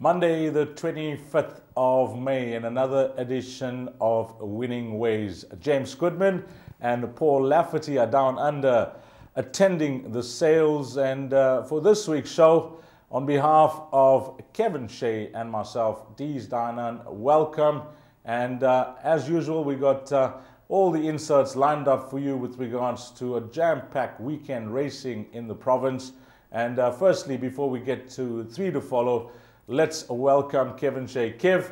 Monday, the 25th of May, and another edition of Winning Ways. James Goodman and Paul Lafferty are down under attending the sales. And for this week's show, on behalf of Kevin Shea and myself, Dees Dainan, welcome. And as usual, we got all the inserts lined up for you with regards to a jam-packed weekend racing in the province. And firstly, before we get to 3 to follow, let's welcome Kevin Shea. Kev,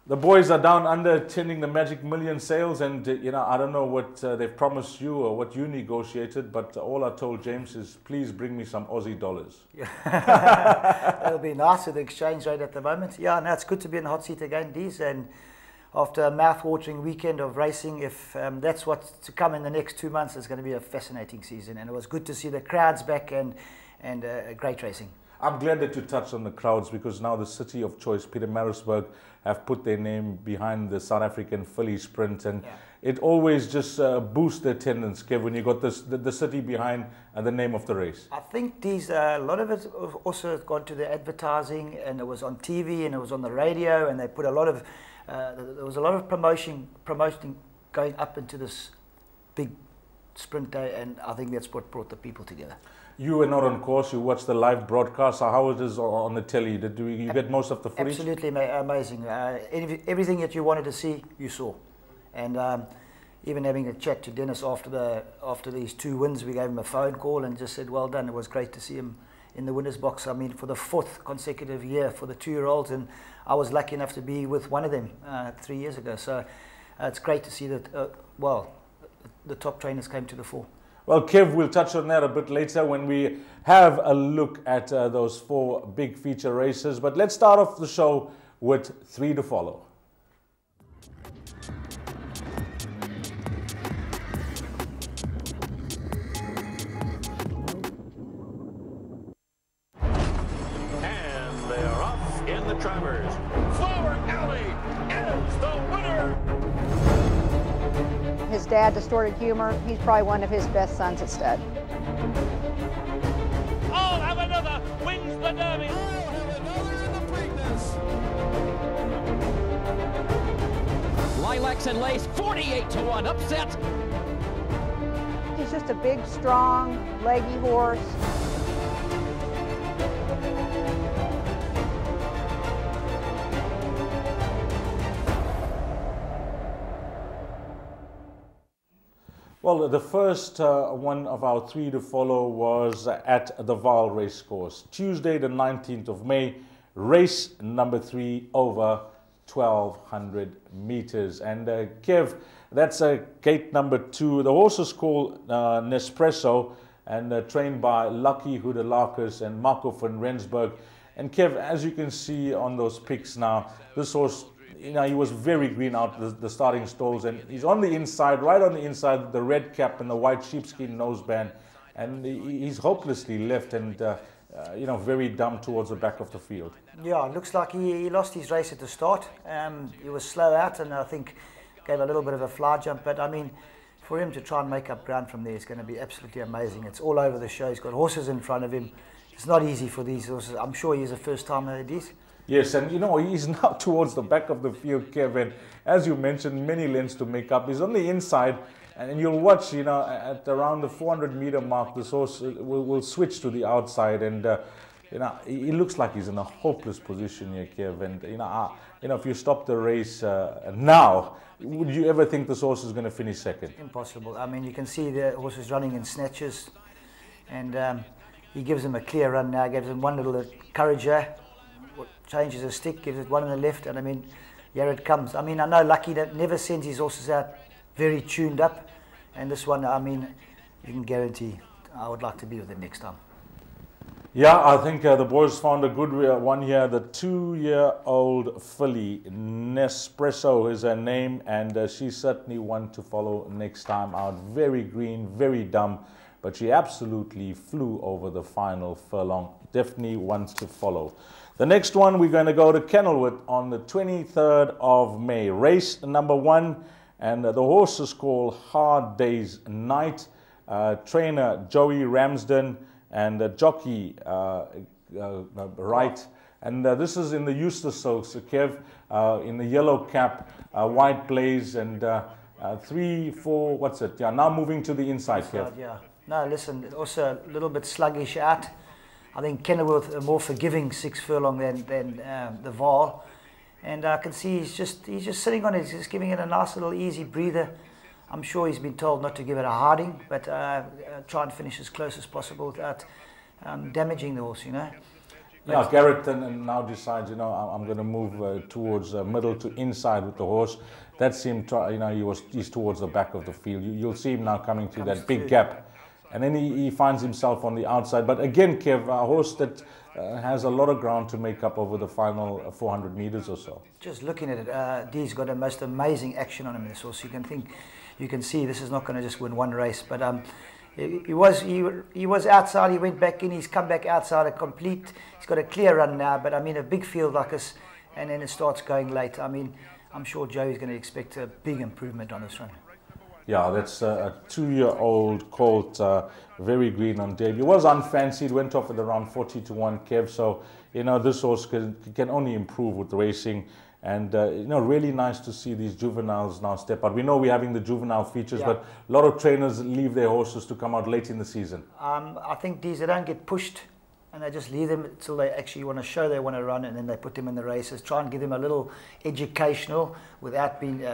the boys are down under attending the Magic Million sales, and I don't know what they've promised you or what you negotiated, but all I told James is, please bring me some Aussie dollars. That'll be nice with the exchange rate at the moment. Yeah, no, it's good to be in the hot seat again, Dees, and after a mouth-watering weekend of racing, if that's what's to come in the next 2 months, it's going to be a fascinating season, and it was good to see the crowds back and great racing. I'm glad that you touched on the crowds, because now the city of choice, Pietermaritzburg, have put their name behind the South African filly sprint, and it always just boosts the attendance, Kev, when you got the city behind the name of the race. I think these a lot of it also gone to the advertising, and it was on TV and it was on the radio, and they put a lot of there was a lot of promotion going up into this big sprint day, and I think that's what brought the people together. You were not on course. You watched the live broadcast. How it is on the telly? Did you get most of the footage? Absolutely amazing. Everything that you wanted to see, you saw. And even having a chat to Dennis after these 2 wins, we gave him a phone call and just said, well done. It was great to see him in the winner's box. I mean, for the 4th consecutive year for the 2-year-olds, and I was lucky enough to be with one of them 3 years ago. So it's great to see that, the top trainers came to the fore. Well, Kev, we'll touch on that a bit later when we have a look at those 4 big feature races. But let's start off the show with 3 to follow. And they are off in the Travers. Flower Alley is the winner. His dad, Distorted Humor, he's probably one of his best sons at stud. I'll have another, wins the Derby. I'll have another in the Preakness. Lilacs and Lace, 48-1, upset. He's just a big, strong, leggy horse. Well, the first one of our 3 to follow was at the Vaal Racecourse. Tuesday, the 19th of May, race number 3 over 1,200 meters. And Kev, that's gate number 2. The horse is called Nespresso, and trained by Lucky Houdelakis and Marco van Rensburg. And Kev, as you can see on those pics now, this horse, he was very green out the starting stalls, and he's on the inside, right on the inside, the red cap and the white sheepskin noseband, and he's hopelessly left and very dumb towards the back of the field. Yeah, it looks like he lost his race at the start. He was slow out, and I think gave a little bit of a fly jump, but I mean, for him to try and make up ground from there is going to be absolutely amazing. It's all over the show. He's got horses in front of him. It's not easy for these horses. I'm sure he's a first-timer, Dees. Yes, and he's now towards the back of the field, Kevin. As you mentioned, many lengths to make up. He's on the inside, and you'll watch, at around the 400-meter mark, this horse will switch to the outside, and he looks like he's in a hopeless position here, Kevin. If you stop the race now, would you ever think this horse is going to finish second? Impossible. I mean, you can see the horse is running in snatches, and he gives him a clear run now. Gives him one little encourager. Changes his stick, gives it one on the left, and I mean, here it comes. I mean, I know Lucky that never sends his horses out very tuned up, and this one, I mean, you can guarantee I would like to be with him next time. Yeah, I think the boys found a good one here. The 2-year-old filly, Nespresso is her name, and she's certainly one to follow next time out. Very green, very dumb, but she absolutely flew over the final furlong. Definitely one to follow. The next one, we're going to go to Kenilworth on the 23rd of May. Race number 1, and the horse is called Hard Day's Night. Trainer Joey Ramsden and jockey Wright And this is in the Eustace Silks, Kev, in the yellow cap, white blaze, and 3, 4, what's it? Yeah, now moving to the inside, Kev. Yeah. No, listen, also a little bit sluggish out. I think Kenilworth a more forgiving 6 furlong than the Vaal. And I can see he's just sitting on it, he's just giving it a nice little easy breather. I'm sure he's been told not to give it a harding, but try and finish as close as possible without damaging the horse, you know. Yeah, Garrett now decides, you know, I'm going to move towards middle to inside with the horse. That's him, you know, he's towards the back of the field. You'll see him now coming through that big gap. And then he finds himself on the outside. But again, Kev, a horse that has a lot of ground to make up over the final 400 meters or so. Just looking at it, Dee's got a most amazing action on him, this horse. You can see this is not going to just win one race, but he was outside, he went back in, he's come back outside a complete, he's got a clear run now, but I mean a big field like this, and then it starts going late. I mean, I'm sure Joey's going to expect a big improvement on this run. Yeah, that's a 2-year-old colt, very green on debut. Was unfancied, went off at around 40 to 1, Kev, so, you know, this horse can only improve with the racing. And, you know, really nice to see these juveniles now step out. We know we're having the juvenile features, but a lot of trainers leave their horses to come out late in the season. I think these, they don't get pushed and they just leave them until they actually want to show they want to run, and then they put them in the races. Try and give them a little educational without being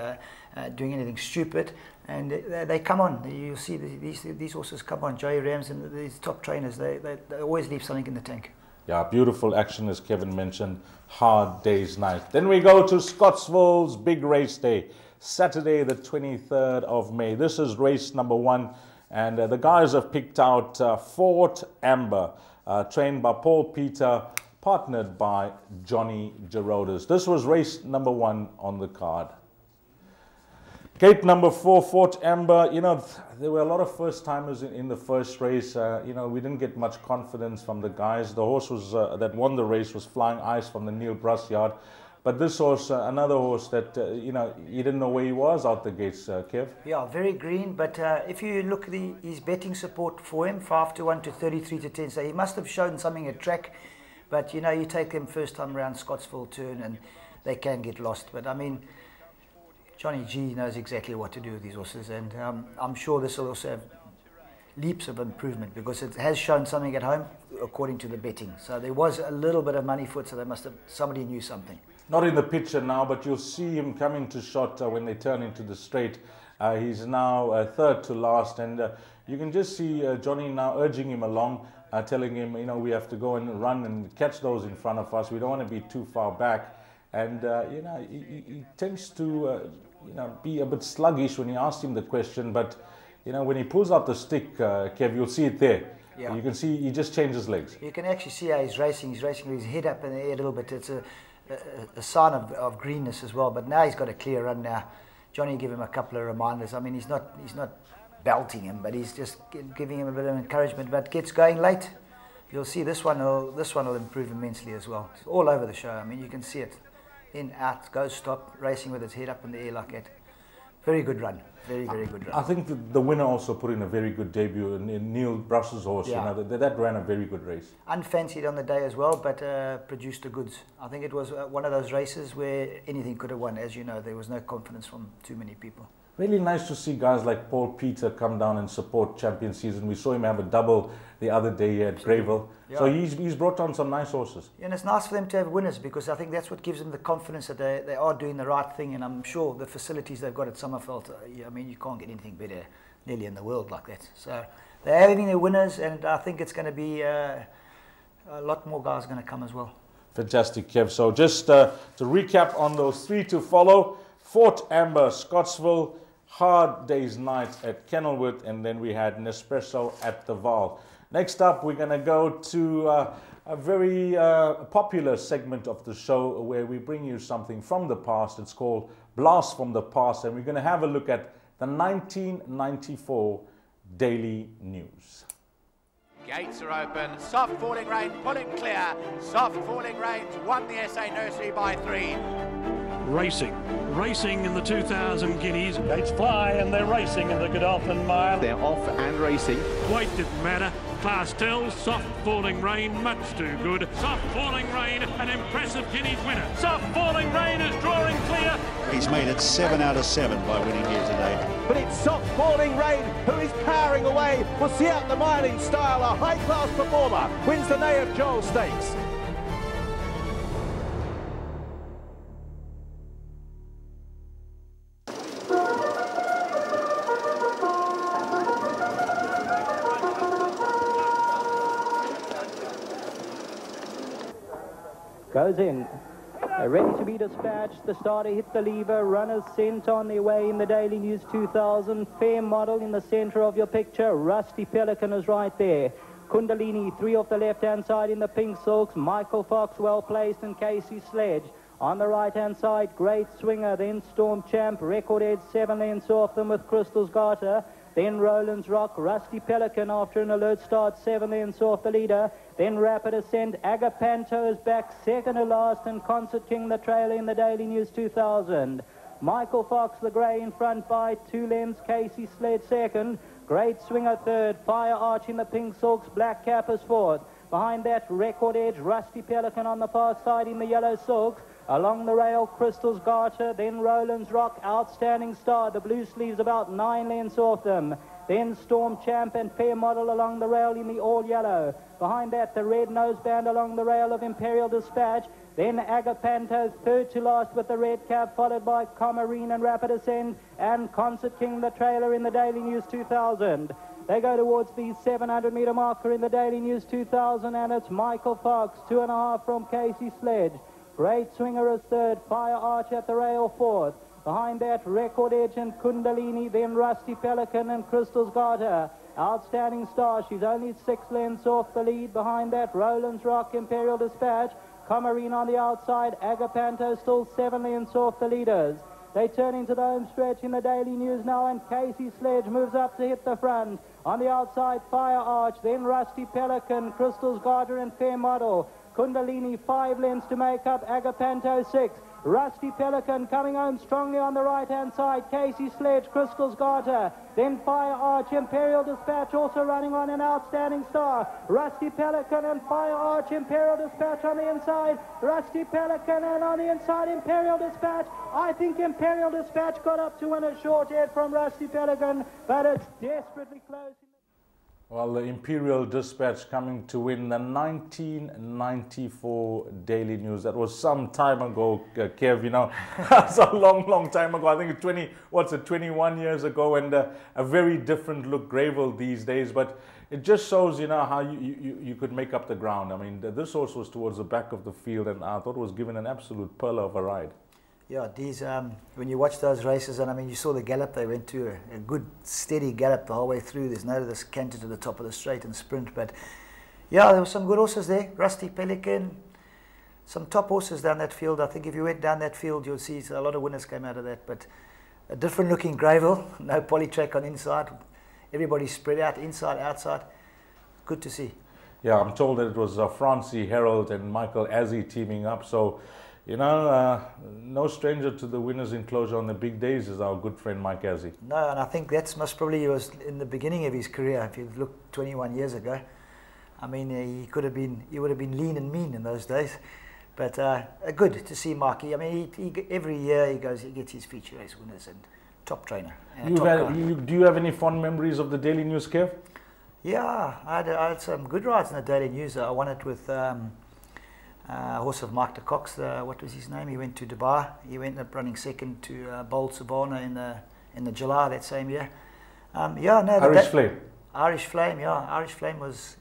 doing anything stupid. And they come on. You'll see these horses come on. Joey Rams and these top trainers, they always leave something in the tank. Yeah, beautiful action, as Kevin mentioned. Hard day's night. Then we go to Scottsville's big race day, Saturday the 23rd of May. This is race number 1, and the guys have picked out Fort Amber, trained by Paul Peter, partnered by Johnny Gerodes. This was race number 1 on the card. Gate number 4, Fort Amber. You know, there were a lot of first-timers in the first race. You know, we didn't get much confidence from the guys. The horse was that won the race was Flying Ice from the Neil Bruss yard. But this horse, another horse that, you know, you didn't know where he was out the gates, Kev. Yeah, very green. But if you look at his betting support for him, 5 to 1 to 33 to 10. So he must have shown something at track. But, you know, you take them first time around Scottsville turn and they can get lost. But, I mean, Johnny G knows exactly what to do with these horses, and I'm sure this will also have leaps of improvement because it has shown something at home according to the betting. So there was a little bit of money for it, so somebody knew something. Not in the picture now, but you'll see him coming to shot when they turn into the straight. He's now third to last, and you can just see Johnny now urging him along, telling him, you know, we have to go and run and catch those in front of us. We don't want to be too far back. And, you know, he tends to, you know, be a bit sluggish when you ask him the question. But, you know, when he pulls out the stick, Kev, you'll see it there. Yeah. You can see he just changes legs. You can actually see how he's racing. He's racing with his head up in the air a little bit. It's a sign of greenness as well. But now he's got a clear run now. Johnny gave him a couple of reminders. I mean, he's not belting him, but he's just giving him a bit of encouragement. But gets going late. You'll see this one will improve immensely as well. It's all over the show. I mean, you can see it. In, out, go, stop, racing with its head up in the air like that. Very good run. Very, very good run. I think the winner also put in a very good debut in Neil Bruss's horse. Yeah. You know, that ran a very good race. Unfancied on the day as well, but produced the goods. I think it was one of those races where anything could have won. As you know, there was no confidence from too many people. Really nice to see guys like Paul Peter come down and support Champion Season. We saw him have a double the other day at Greyville. Yeah. So he's brought on some nice horses. And it's nice for them to have winners because I think that's what gives them the confidence that they are doing the right thing. And I'm sure the facilities they've got at Summerveld, I mean, you can't get anything better nearly in the world like that. So they're having their winners, and I think it's going to be a lot more guys going to come as well. Fantastic, Kev. So just to recap on those 3 to follow: Fort Amber, Scottsville, Hard Day's Night at Kenilworth, and then we had Nespresso at the Vaal. Next up, we're going to go to a very popular segment of the show where we bring you something from the past. It's called Blast from the Past, and we're going to have a look at the 1994 Daily News. Gates are open, soft falling rain, pulling clear, soft falling rains won the SA Nursery by 3. Racing in the 2000 Guineas. Gates fly and they're racing in the Godolphin Mile. They're off and racing. Weight didn't matter. Class tells, Soft Falling Rain, much too good. Soft Falling Rain, an impressive Guineas winner. Soft Falling Rain is drawing clear. He's made it 7 out of 7 by winning here today. But it's Soft Falling Rain who is powering away. We'll see out the mile in style. A high-class performer wins the Nay of Joel Stakes. Goes in. Ready to be dispatched. The starter hit the lever. Runners sent on their way in the Daily News 2000. Fair Model in the centre of your picture. Rusty Pelican is right there. Kundalini, 3 off the left-hand side in the pink silks. Michael Fox, well placed, and Casey Sledge. On the right-hand side, Great Swinger, then Storm Champ. Record Edge, 7 lengths off them with Crystal's Garter. Then Roland's Rock, Rusty Pelican after an alert start, 7 lengths off the leader. Then Rapid Ascent, Agapanto is back second to last, and Concert King the trailer in the Daily News 2000. Michael Fox the grey in front by 2 lengths, Casey Sled second. Great Swinger third, Fire Arch in the pink silks, Black Cap is fourth. Behind that, Record Edge, Rusty Pelican on the far side in the yellow silks. Along the rail, Crystal's Garter, then Roland's Rock, Outstanding Star. The blue sleeves about 9 lengths off them. Then Storm Champ and Fair Model along the rail in the all yellow. Behind that, the red noseband along the rail of Imperial Dispatch. Then Agapanto third to last with the red cap, followed by Comarine and Rapid Ascent, and Concert King the trailer in the Daily News 2000. They go towards the 700-metre marker in the Daily News 2000, and it's Michael Fox, 2.5 from Casey Sledge. Great Swinger is third, Fire Arch at the rail fourth. Behind that, Record Edge and Kundalini, then Rusty Pelican and Crystal's Garter. Outstanding Star, she's only 6 lengths off the lead. Behind that, Roland's Rock, Imperial Dispatch. Comarine on the outside, Agapanto still 7 lengths off the leaders. They turn into the home stretch in the Daily News now, and Casey Sledge moves up to hit the front. On the outside, Fire Arch, then Rusty Pelican, Crystal's Garter and Fair Model. Kundalini 5 lengths to make up, Agapanto 6. Rusty Pelican coming home strongly on the right-hand side. Casey Sledge, Crystal's Garter. Then Fire Arch, Imperial Dispatch also running on, an Outstanding Star. Rusty Pelican and Fire Arch, Imperial Dispatch on the inside. Rusty Pelican and on the inside, Imperial Dispatch. I think Imperial Dispatch got up to win a short head from Rusty Pelican, but it's desperately close. Well, the Imperial Dispatch coming to win the 1994 Daily News. That was some time ago, Kev, you know. That's a long time ago. I think it's 21 years ago, and a very different look, Gravel these days. But it just shows, you know, how you could make up the ground. I mean, this horse was towards the back of the field, and I thought it was given an absolute pearl of a ride. Yeah, these when you watch those races, and I mean, you saw the gallop they went to, a good steady gallop the whole way through. There's no this canter to the top of the straight and sprint, but yeah, there were some good horses there. Rusty Pelican, some top horses down that field. I think if you went down that field, you'll see a lot of winners came out of that. But a different looking Gravel, no polytrack on inside. Everybody spread out, inside, outside. Good to see. Yeah, I'm told that it was Francie Herald and Michael Azzi teaming up. So, you know, no stranger to the winner's enclosure on the big days is our good friend Mike Azzi. No, and I think that's most probably was in the beginning of his career. If you look 21 years ago, I mean, he would have been lean and mean in those days. But good to see Marky. I mean, every year he gets his feature race winners and top trainer. Do you have any fond memories of the Daily News, Kev? Yeah, I had some good rides in the Daily News. I won it with a horse of Mark de Cox. What was his name? He went to Dubai. He went up running second to Bold Savannah in the July that same year. Irish Flame. Irish Flame, yeah. Irish Flame was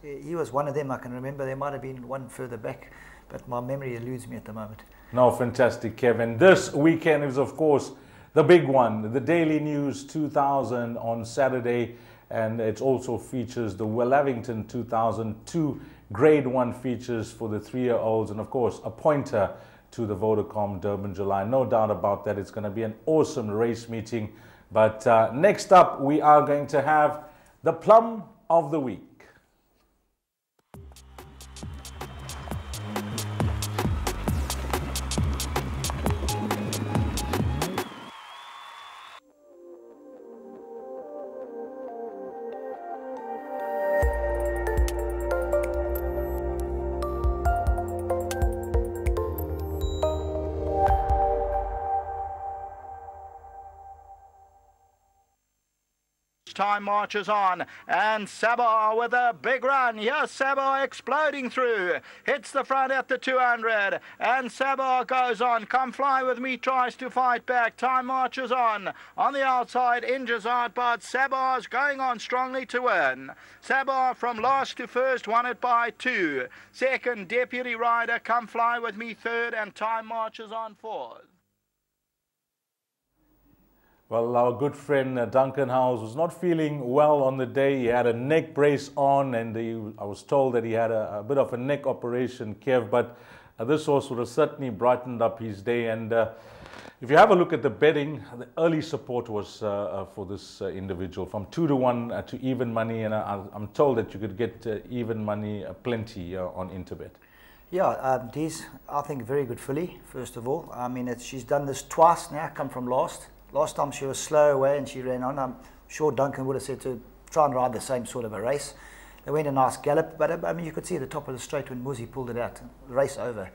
one of them. I can remember. There might have been one further back, but my memory eludes me at the moment. No, fantastic, Kevin. This weekend is, of course, the big one, the Daily News 2000 on Saturday, and it also features the Wellavington 2002 Grade 1 features for the 3-year-olds, and of course a pointer to the Vodacom Durban July. No doubt about that. It's going to be an awesome race meeting. But next up, we are going to have the Plum of the Week. time marches on. And Sabah with a big run. Here's Sabah exploding through. Hits the front at the 200. And Sabah goes on. Come Fly With Me tries to fight back. Time marches on. On the outside, injures out, but Sabah's going on strongly to win. Sabah from last to first won it by 2. Second, Deputy Rider, Come Fly With Me third, and time marches on fourth. Well, our good friend Duncan Howes was not feeling well on the day. He had a neck brace on, and I was told that he had a bit of a neck operation, Kev, but this horse would have certainly brightened up his day. And if you have a look at the betting, the early support was for this individual from 2 to 1 to even money, and I'm told that you could get even money plenty on Interbet. Yeah, Dee's, I think, a very good filly, first of all. I mean, she's done this twice now, come from last. Last time she was slow away and she ran on. I'm sure Duncan would have said to try and ride the same sort of a race. They went a nice gallop, but I mean, you could see the top of the straight when Muzi pulled it out, race over.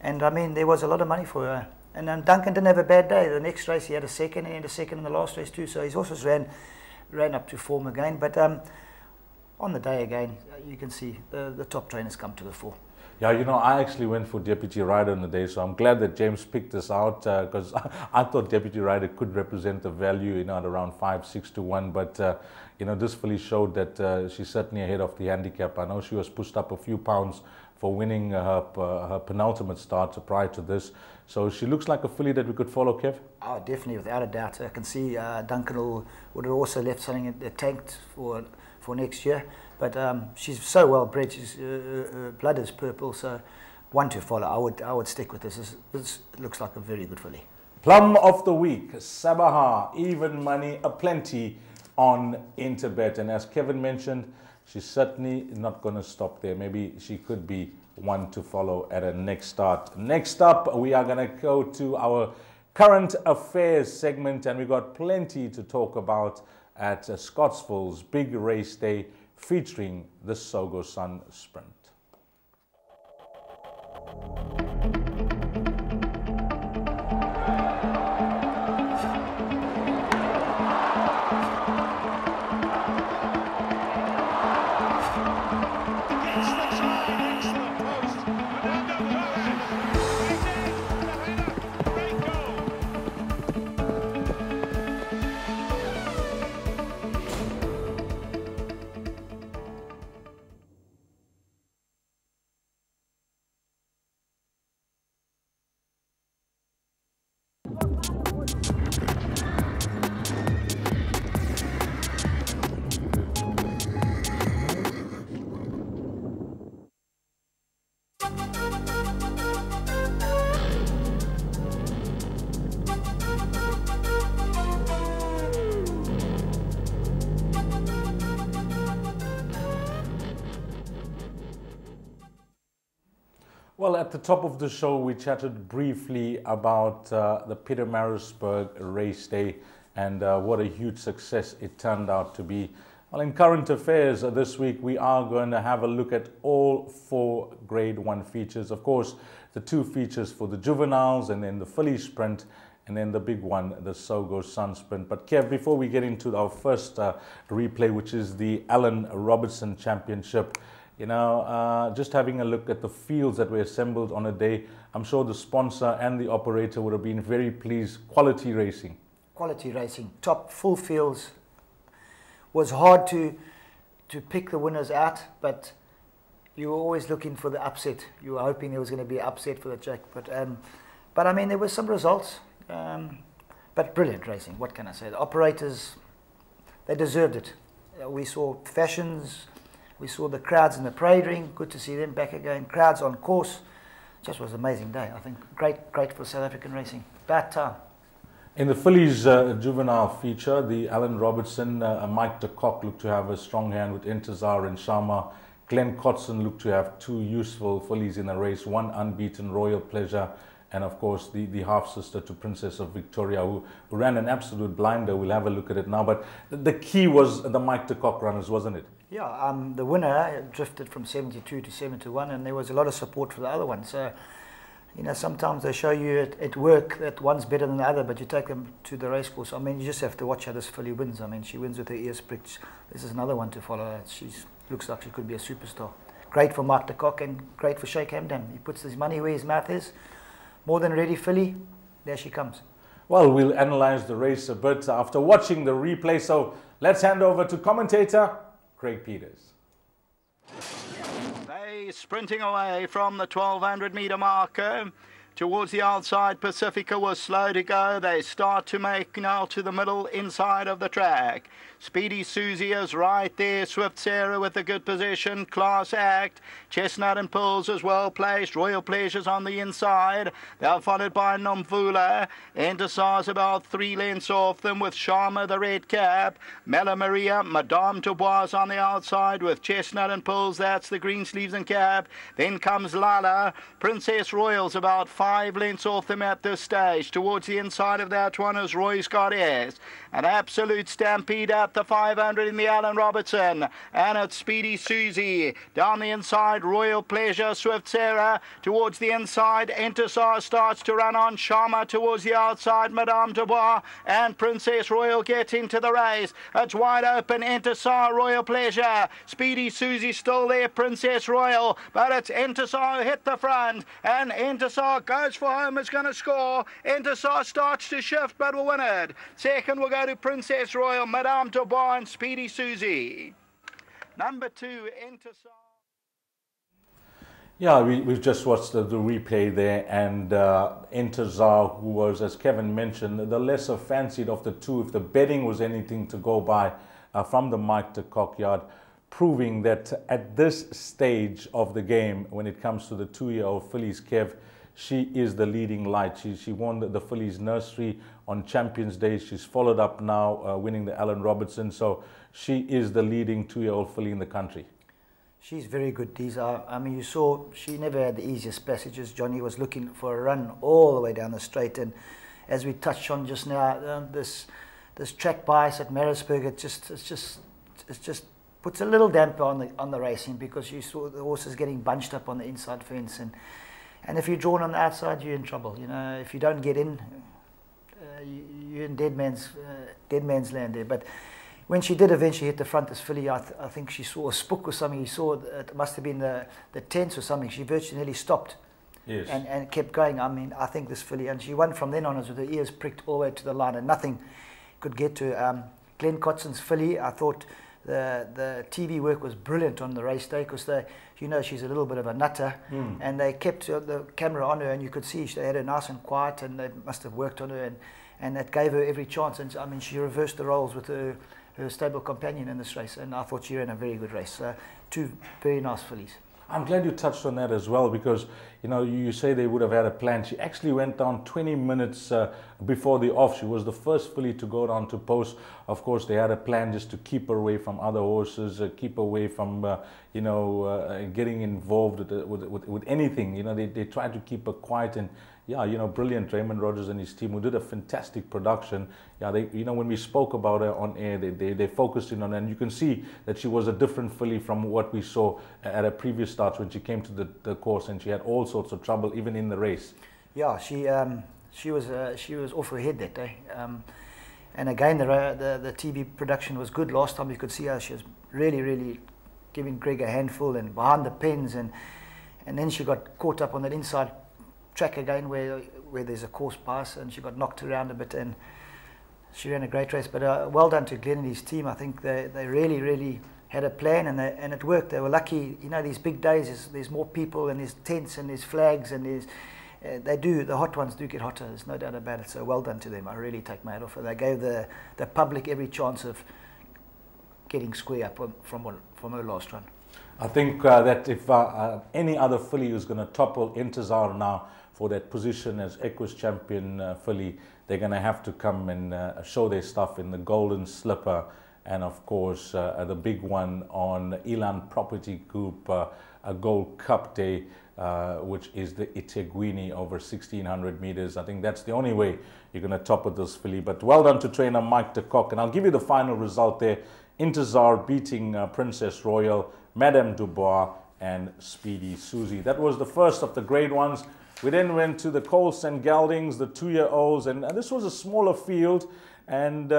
And I mean, there was a lot of money for her. And Duncan didn't have a bad day. The next race he had a second, and a second in the last race too. So his horses ran up to form again. But on the day again, you can see the top trainers come to the fore. Yeah, you know, I actually went for Deputy Rider on the day, so I'm glad that James picked this out, because I thought Deputy Rider could represent the value, you know, at around 5-6 to 1. But you know, this filly showed that she's certainly ahead of the handicap. I know she was pushed up a few pounds for winning her penultimate start prior to this. So she looks like a filly that we could follow, Kev? Oh, definitely, without a doubt. I can see Duncan would have also left something tanked for next year. But she's so well bred. She's blood is purple, so one to follow. I would stick with this. This looks like a very good filly. Plum of the week, Sabaha, even money aplenty on Interbet. And as Kevin mentioned, she's certainly not going to stop there. Maybe she could be one to follow at a next start. Next up, we are going to go to our current affairs segment, and we've got plenty to talk about at Scottsville's big race day, featuring the Sogo Sun Sprint. Well, at the top of the show, we chatted briefly about the Pietermaritzburg race day and what a huge success it turned out to be. Well, in current affairs this week, we are going to have a look at all 4 Grade 1 features. Of course, the 2 features for the juveniles, and then the filly sprint, and then the big one, the Sogo Sun Sprint. But Kev, before we get into our first replay, which is the Alan Robertson Championship, you know, just having a look at the fields that were assembled on a day, I'm sure the sponsor and the operator would have been very pleased. Quality racing. Quality racing. Top full fields. Was hard to pick the winners out, but you were always looking for the upset. You were hoping there was going to be an upset for the Jack. But I mean, there were some results. But brilliant racing. What can I say? The operators, they deserved it. We saw fashions. We saw the crowds in the parade ring. Good to see them back again. Crowds on course. Just was an amazing day. I think great for South African racing. About time. In the fillies juvenile feature, the Alan Robertson, Mike de Kock looked to have a strong hand with Intezar and Sharma. Glenn Cotson looked to have 2 useful fillies in the race, 1 unbeaten Royal Pleasure, and of course the half-sister to Princess of Victoria, who ran an absolute blinder. We'll have a look at it now. But the key was the Mike de Kock runners, wasn't it? Yeah, the winner drifted from 72 to 7 to 1, and there was a lot of support for the other one. So, you know, sometimes they show you at work that one's better than the other, but you take them to the race course. I mean, you just have to watch how this filly wins. I mean, she wins with her ears pricked. This is another one to follow. She looks like she could be a superstar. Great for Mark de Kock and great for Sheikh Hamdan. He puts his money where his mouth is. More than ready filly. There she comes. Well, we'll analyze the race a bit after watching the replay. So let's hand over to commentator Craig Peters. They sprinting away from the 1200 metre marker. Towards the outside, Pacifica was slow to go. They start to make now to the middle inside of the track. Speedy Susie is right there. Swift Sarah with a good position. Class Act. Chestnut and Pulls is well placed. Royal Pleasures on the inside. They're followed by Nomvula. Entersar's about 3 lengths off them with Sharma the red cap. Mela Maria, Madame Dubois on the outside with Chestnut and Pulls. That's the green sleeves and cap. Then comes Lala. Princess Royal's about 5 lengths off them at this stage. Towards the inside of that one is Roy's Goddess. An absolute stampede at the 500 in the Alan Robertson. And it's Speedy Susie. Down the inside, Royal Pleasure, Swift Sarah. Towards the inside, Entersar starts to run on. Sharma towards the outside, Madame Dubois. And Princess Royal gets into the race. It's wide open, Entersar, Royal Pleasure. Speedy Susie still there, Princess Royal. But it's Entersar who hit the front. And Entersar goes for home, is going to score. Entersar starts to shift, but will win it. Second will go to Princess Royal, Madame Dubois and Speedy Susie. Number 2, Entersar. Yeah, we've just watched the replay there, and Entersar, who was, as Kevin mentioned, the lesser fancied of the two, if the betting was anything to go by, from the Mike de Kock yard, proving that at this stage of the game, when it comes to the 2-year-old fillies, Kev, she is the leading light. She won the fillies nursery on Champions Day. She's followed up now, winning the Alan Robertson. So she is the leading 2-year-old filly in the country. She's very good, Deeza. I mean, you saw she never had the easiest passages. Johnny was looking for a run all the way down the straight, and as we touched on just now, this track bias at Maritzburg, it just puts a little damper on the racing, because you saw the horses getting bunched up on the inside fence, and if you're drawn on the outside, you're in trouble. You know, if you don't get in, you're in dead man's land there. But when she did eventually hit the front, this filly, I think she saw a spook or something. She saw it must have been the tents or something. She virtually nearly stopped. Yes. And kept going. I mean, I think this filly, and she won from then on with her ears pricked all the way to the line, and nothing could get to Glenn Cotson's filly. I thought the TV work was brilliant on the race day, because you know, she's a little bit of a nutter, and they kept the camera on her, and you could see they had her nice and quiet, and they must have worked on her, and that gave her every chance. And I mean, she reversed the roles with her stable companion in this race, and I thought she ran a very good race. Two very nice fillies. I'm glad you touched on that as well, because you know, you say they would have had a plan. She actually went down 20 minutes before the off. She was the first filly to go down to post. Of course, they had a plan just to keep her away from other horses, keep her away from you know, getting involved with anything. You know, they tried to keep her quiet, and yeah, you know, brilliant. Raymond Rogers and his team, who did a fantastic production. Yeah, you know, when we spoke about her on air, they focused in on her, and you can see that she was a different filly from what we saw at her previous starts when she came to the course, and she had all sorts of trouble even in the race. Yeah, she was off her head that day. And again, the TV production was good. Last time you could see her, she was really giving Greg a handful and behind the pens, and then she got caught up on that inside track again where there's a course pass, and she got knocked around a bit, and she ran a great race. But well done to Glenn and his team. I think they really had a plan, and it worked. They were lucky. You know, these big days, there's more people, and there's tents, and there's flags, and there's the hot ones do get hotter, there's no doubt about it. So well done to them. I really take my hat off. They gave the public every chance of getting square up from her last run. I think that if any other filly who's going to topple Entersar now for that position as Equus champion filly, they're going to have to come and show their stuff in the Golden Slipper, and of course the big one on Elan Property Group, a Gold Cup Day, which is the Iteguini over 1600 meters. I think that's the only way you're going to topple this filly. But well done to trainer Mike de Kock, and I'll give you the final result there. Entersar beating Princess Royal, Madame Dubois, and Speedy Susie. That was the first of the grade ones. We then went to the Colts and Geldings, the 2-year-olds, and this was a smaller field. And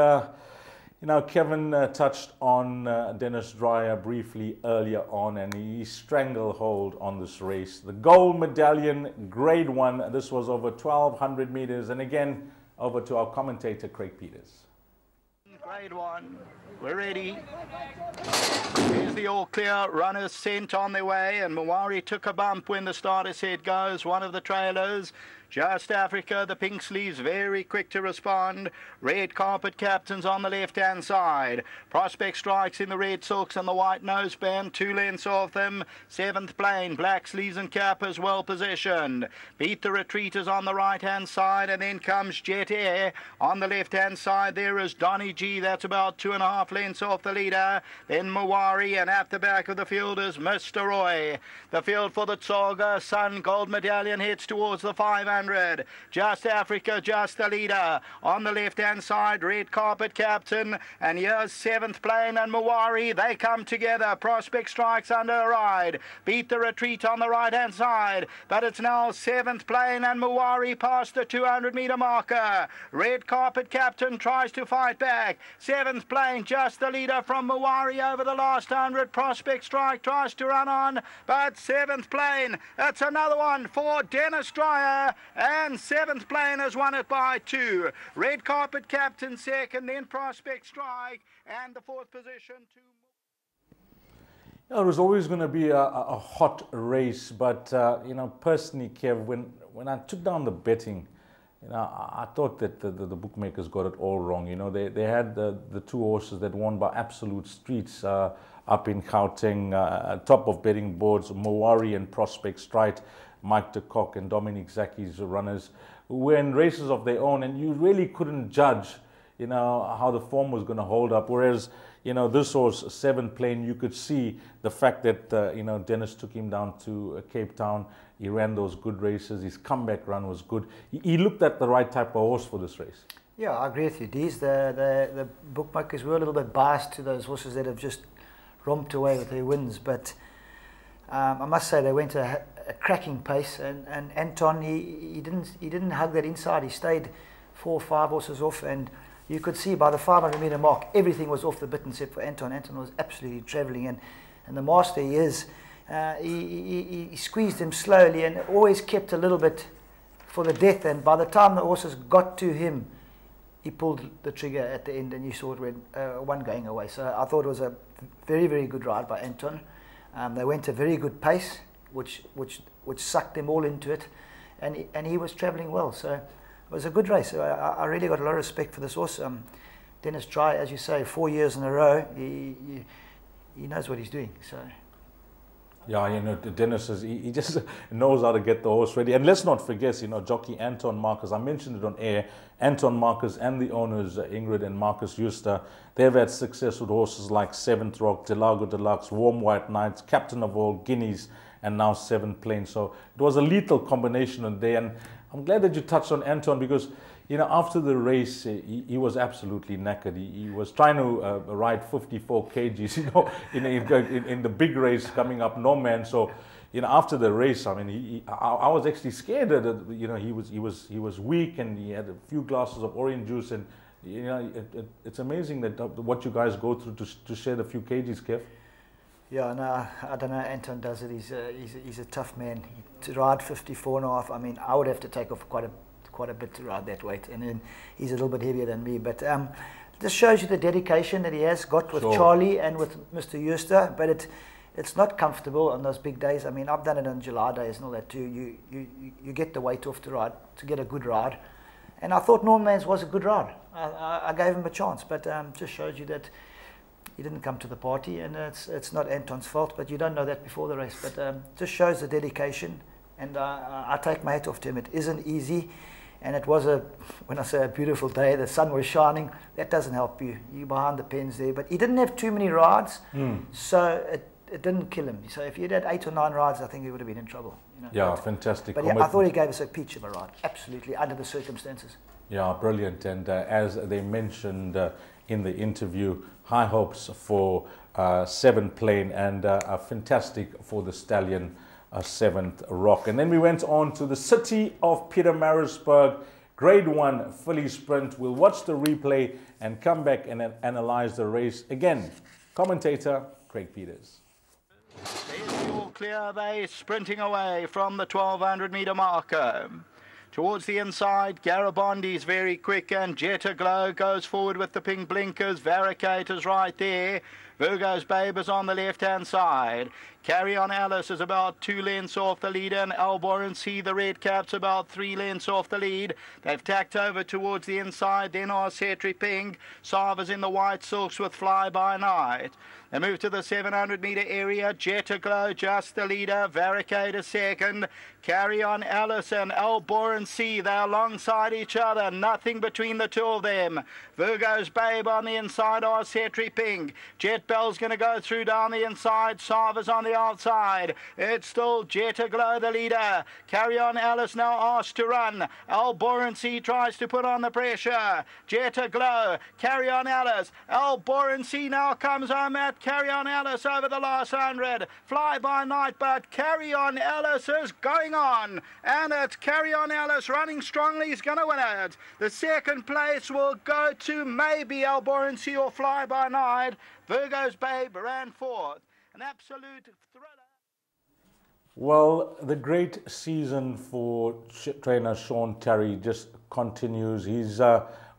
you know, Kevin touched on Dennis Dreyer briefly earlier on, and he stranglehold on this race. The gold medallion, grade 1. This was over 1,200 meters. And again, over to our commentator, Craig Peters. Grade 1, we're ready. Here's the all clear, runners sent on their way, and Mawari took a bump when the starter set goes, one of the trailers. Just Africa, the pink sleeves, very quick to respond. Red carpet captains on the left-hand side. Prospect Strikes in the red silks and the white noseband, 2 lengths off them. 7th Plane, black sleeves and cappers, well positioned. Beat the Retreaters on the right-hand side, and then comes Jet Air. On the left-hand side, there is Donny G, that's about 2.5 lengths off the leader. Then Mawari, and at the back of the field is Mr. Roy. The field for the Tsoga Sun Gold Medallion heads towards the 500. Just Africa, just the leader. On the left-hand side, red carpet captain. And here's 7th Plane and Mawari. They come together. Prospect Strikes under a ride. Beat the Retreat on the right-hand side. But it's now 7th Plane and Mawari past the 200-meter marker. Red carpet captain tries to fight back. 7th Plane, just the leader from Mawari over the last 100. Prospect Strike tries to run on. But 7th Plane, it's another one for Dennis Dreyer. And 7th Plane has won it by 2. Red carpet captain second, then Prospect Strike, and the 4th position to... It was always going to be a hot race, but you know, personally, Kev, when I took down the betting, you know, I thought that the bookmakers got it all wrong. You know, they had the 2 horses that won by absolute streets up in Gauteng, top of betting boards, Mawari and Prospect Strike. Mike de Kock and Dominic Zaki's runners were in races of their own, and you really couldn't judge, you know, how the form was going to hold up. Whereas, you know, this horse, 7th Plane, you could see the fact that, you know, Dennis took him down to Cape Town. He ran those good races. His comeback run was good. He looked at the right type of horse for this race. Yeah, I agree with you, Dees. The bookmakers were a little bit biased to those horses that have just romped away with their wins, but I must say they went a cracking pace, and Anton, he didn't hug that inside. He stayed 4 or 5 horses off, and you could see by the 500-meter mark everything was off the bit except for Anton. Anton was absolutely travelling, and the master he is, he squeezed him slowly and always kept a little bit for the death, and by the time the horses got to him, he pulled the trigger at the end, and you saw it when one going away. So I thought it was a very, very good ride by Anton. They went a very good pace, which sucked them all into it, and he was travelling well. So it was a good race. I really got a lot of respect for this horse. Dennis Dreyer, as you say, 4 years in a row. He knows what he's doing. So. Yeah, you know, Dennis he just knows how to get the horse ready. And let's not forget, you know, jockey Anton Marcus. I mentioned it on air. Anton Marcus and the owners, Ingrid and Marcus Juster, they've had success with horses like 7th Rock, Delago Deluxe, Warm White Knights, Captain of All, Guineas, and now 7th Plane. So it was a lethal combination on there. And I'm glad that you touched on Anton, because, you know, after the race, he was absolutely knackered. He was trying to ride 54 kgs, you know, in the big race coming up, no man. So, you know, after the race, I mean, I was actually scared that, you know, he was weak, and he had a few glasses of orange juice, and, you know, it's amazing that what you guys go through to shed a few kgs, Kev. Yeah, no, I don't know. Anton does it. He's a tough man. To ride 54.5, I mean, I would have to take off quite a bit to ride that weight, and then he's a little bit heavier than me. But this shows you the dedication that he has got with Charlie and with Mr. Juster. But it's not comfortable on those big days. I mean, I've done it on July days and all that too. You get the weight off to ride, to get a good ride. And I thought Norman's was a good ride. I gave him a chance, but just shows you that he didn't come to the party, and it's not Anton's fault, but you don't know that before the race. But just shows the dedication, and I take my hat off to him. It isn't easy, and it was when I say a beautiful day, the sun was shining. That doesn't help you. You're behind the pens there, but he didn't have too many rides, so it didn't kill him. So if he'd had 8 or 9 rides, I think he would have been in trouble. You know? Yeah, fantastic. But yeah, I thought he gave us a peach of a ride, absolutely, under the circumstances. Yeah, brilliant. And as they mentioned in the interview, high hopes for 7 plain, and fantastic for the stallion, 7th rock. And then we went on to the City of Pietermaritzburg Grade 1 filly sprint. We'll watch the replay and come back and analyze the race again. Commentator Craig Peters. There's all clear. They sprinting away from the 1200 meter marker. Towards the inside, Garibaldi's very quick, and Jetta Glow goes forward with the pink blinkers. Varicators right there. Virgo's Babe is on the left-hand side. Carry On Alice is about 2 lengths off the lead, and Alboran C, the red cap's about 3 lengths off the lead. They've tacked over towards the inside. Then Arcetri Pink. Sava's in the white silks with Fly By Night. They move to the 700 meter area. Jetta Glow just the leader. Varicator second. Carry On Alice and Alboran C. They're alongside each other. Nothing between the two of them. Virgo's Babe on the inside. Arcetri Pink. Jet Bell's going to go through down the inside. Sava's on the outside. It's still Jetta Glow the leader. Carry On Alice now asked to run. Alboran C tries to put on the pressure. Jetta Glow. Carry On Alice. Alboran C now comes home at Carry On Alice over the last 100. Fly By Night, but Carry On Alice is going on. And it's Carry On Alice running strongly. He's going to win it. The second place will go to maybe Alboran C or Fly By Night. Virgo's Babe ran fourth. An absolute thriller. Well, the great season for trainer Sean Terry just continues. He's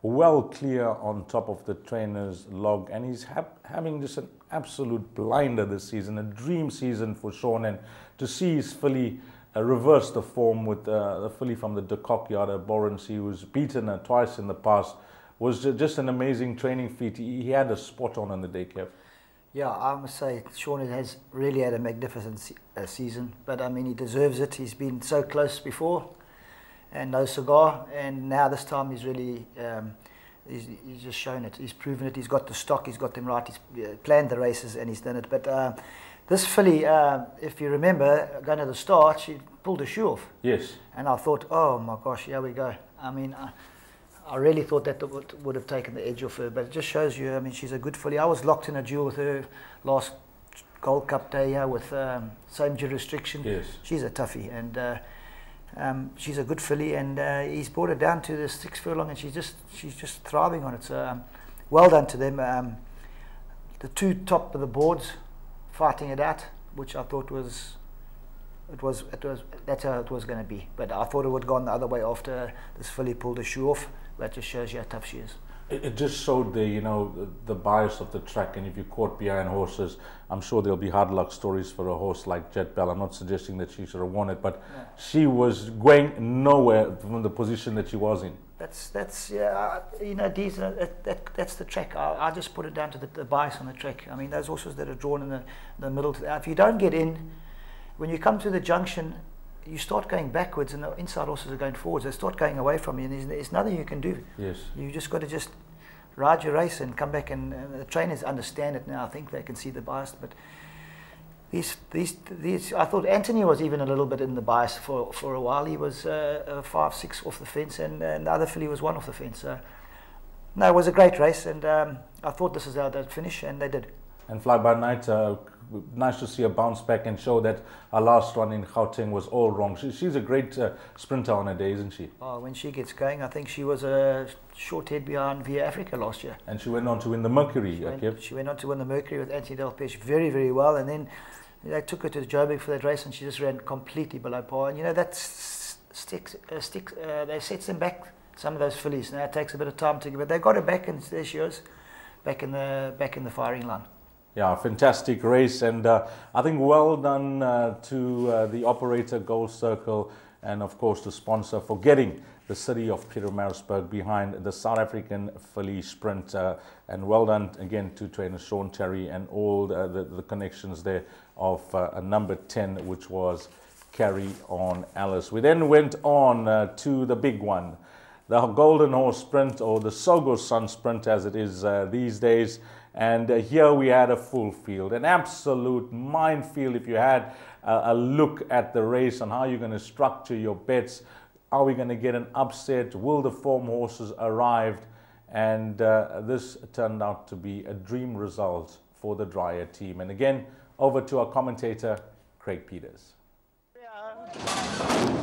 well clear on top of the trainer's log, and he's having just an absolute blinder this season, a dream season for Sean. And to see his filly reverse the form with the filly from the De Kock yard, Alboran C, who's beaten her twice in the past, was just an amazing training feat. He had a spot on the day, Kev. Yeah, I must say, Sean has really had a magnificent season, but I mean, he deserves it. He's been so close before, and no cigar, and now this time he's really, he's just shown it. He's proven it. He's got the stock, he's got them right, he's planned the races, and he's done it. But this filly, if you remember, going to the start, she pulled her shoe off. Yes. And I thought, oh my gosh, here we go. I mean, I really thought that would have taken the edge off her, but it just shows you, I mean, she's a good filly. I was locked in a duel with her last Gold Cup day here with same jurisdiction. Yes. She's a toughie, and she's a good filly, and he's brought her down to the 6 furlong, and she's just thriving on it. So well done to them. The two top of the boards fighting it out, which I thought that's how it was going to be. But I thought it would have gone the other way after this filly pulled her shoe off. That just shows you how tough she is. It just showed the bias of the track, and if you're caught behind horses, I'm sure there'll be hard luck stories for a horse like Jet Bell. I'm not suggesting that she should have won it, but yeah, she was going nowhere from the position that she was in. That's yeah, that's the track. I just put it down to the bias on the track. I mean, those horses that are drawn in the middle, if you don't get in, when you come to the junction, you start going backwards, and the inside horses are going forwards. They start going away from you, and there's nothing you can do. Yes. You just got to ride your race and come back, and the trainers understand it now. I think they can see the bias, but these I thought Anthony was even a little bit in the bias for a while. He was 5-6 off the fence, and the other filly was 1 off the fence. So, no, it was a great race, and I thought this is how they'd finish, and they did. And Fly By Night, nice to see her bounce back and show that her last run in Gauteng was all wrong. She's a great sprinter on her day, isn't she? Oh, when she gets going, I think she was a short head behind Via Africa last year. And she went on to win the Mercury. She went on to win the Mercury with Anthony Delpeche very, very well. And then they took her to Joburg for that race, and she just ran completely below par. And that they sets them back, some of those fillies. Now it takes a bit of time to get, but they got her back, and there she is, back in the firing line. Yeah, fantastic race, and I think well done to the operator Gold Circle, and of course the sponsor, for getting the City of Pietermaritzburg behind the South African filly sprint, and well done again to trainer Sean Terry and all the connections there of number 10, which was Carry On Alice. We then went on to the big one, the Golden Horse Sprint, or the Sogo Sun Sprint as it is these days. And here we had a full field, an absolute minefield. If you had a look at the race on how you're going to structure your bets, are we going to get an upset? Will the form horses arrive? And this turned out to be a dream result for the Dreyer team. And again, over to our commentator, Craig Peters.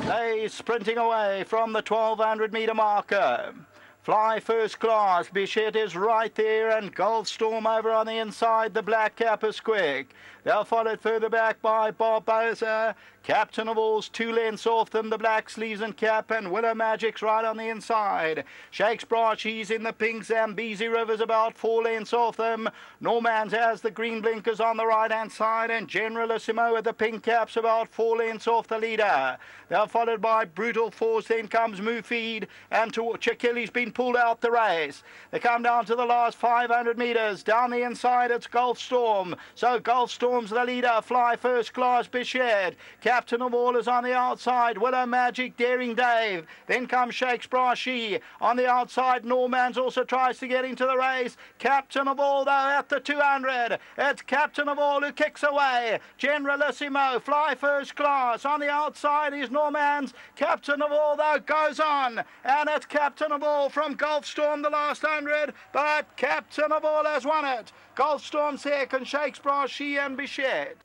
They sprinting away from the 1200 metre marker. Fly First Class, Bichette is right there, and Goldstorm over on the inside. The Black Cap is quick. They're followed further back by Barbosa. Captain of All's 2 lengths off them, the Black Sleeves and Cap, and Willow Magic's right on the inside. Shakes Brush, he's in the pink. Zambezi River's about 4 lengths off them. Normans has the green blinkers on the right-hand side, and Generalissimo with the pink caps about 4 lengths off the leader. They're followed by Brutal Force, then comes Moofeed, and Chakili's been pulled out the race. They come down to the last 500 metres. Down the inside, it's Goldstorm. So Goldstorm's the leader. Fly First Class, Bichette. Captain of All is on the outside. Willow Magic, Daring Dave. Then comes Shakes Brashy. On the outside, Normans also tries to get into the race. Captain of All, though, at the 200. It's Captain of All who kicks away. Generalissimo, Fly First Class. On the outside is Normans. Captain of All, though, goes on. And it's Captain of All from Goldstorm, the last 100. But Captain of All has won it. Goldstorm second, Shakes Brashy and Bichette.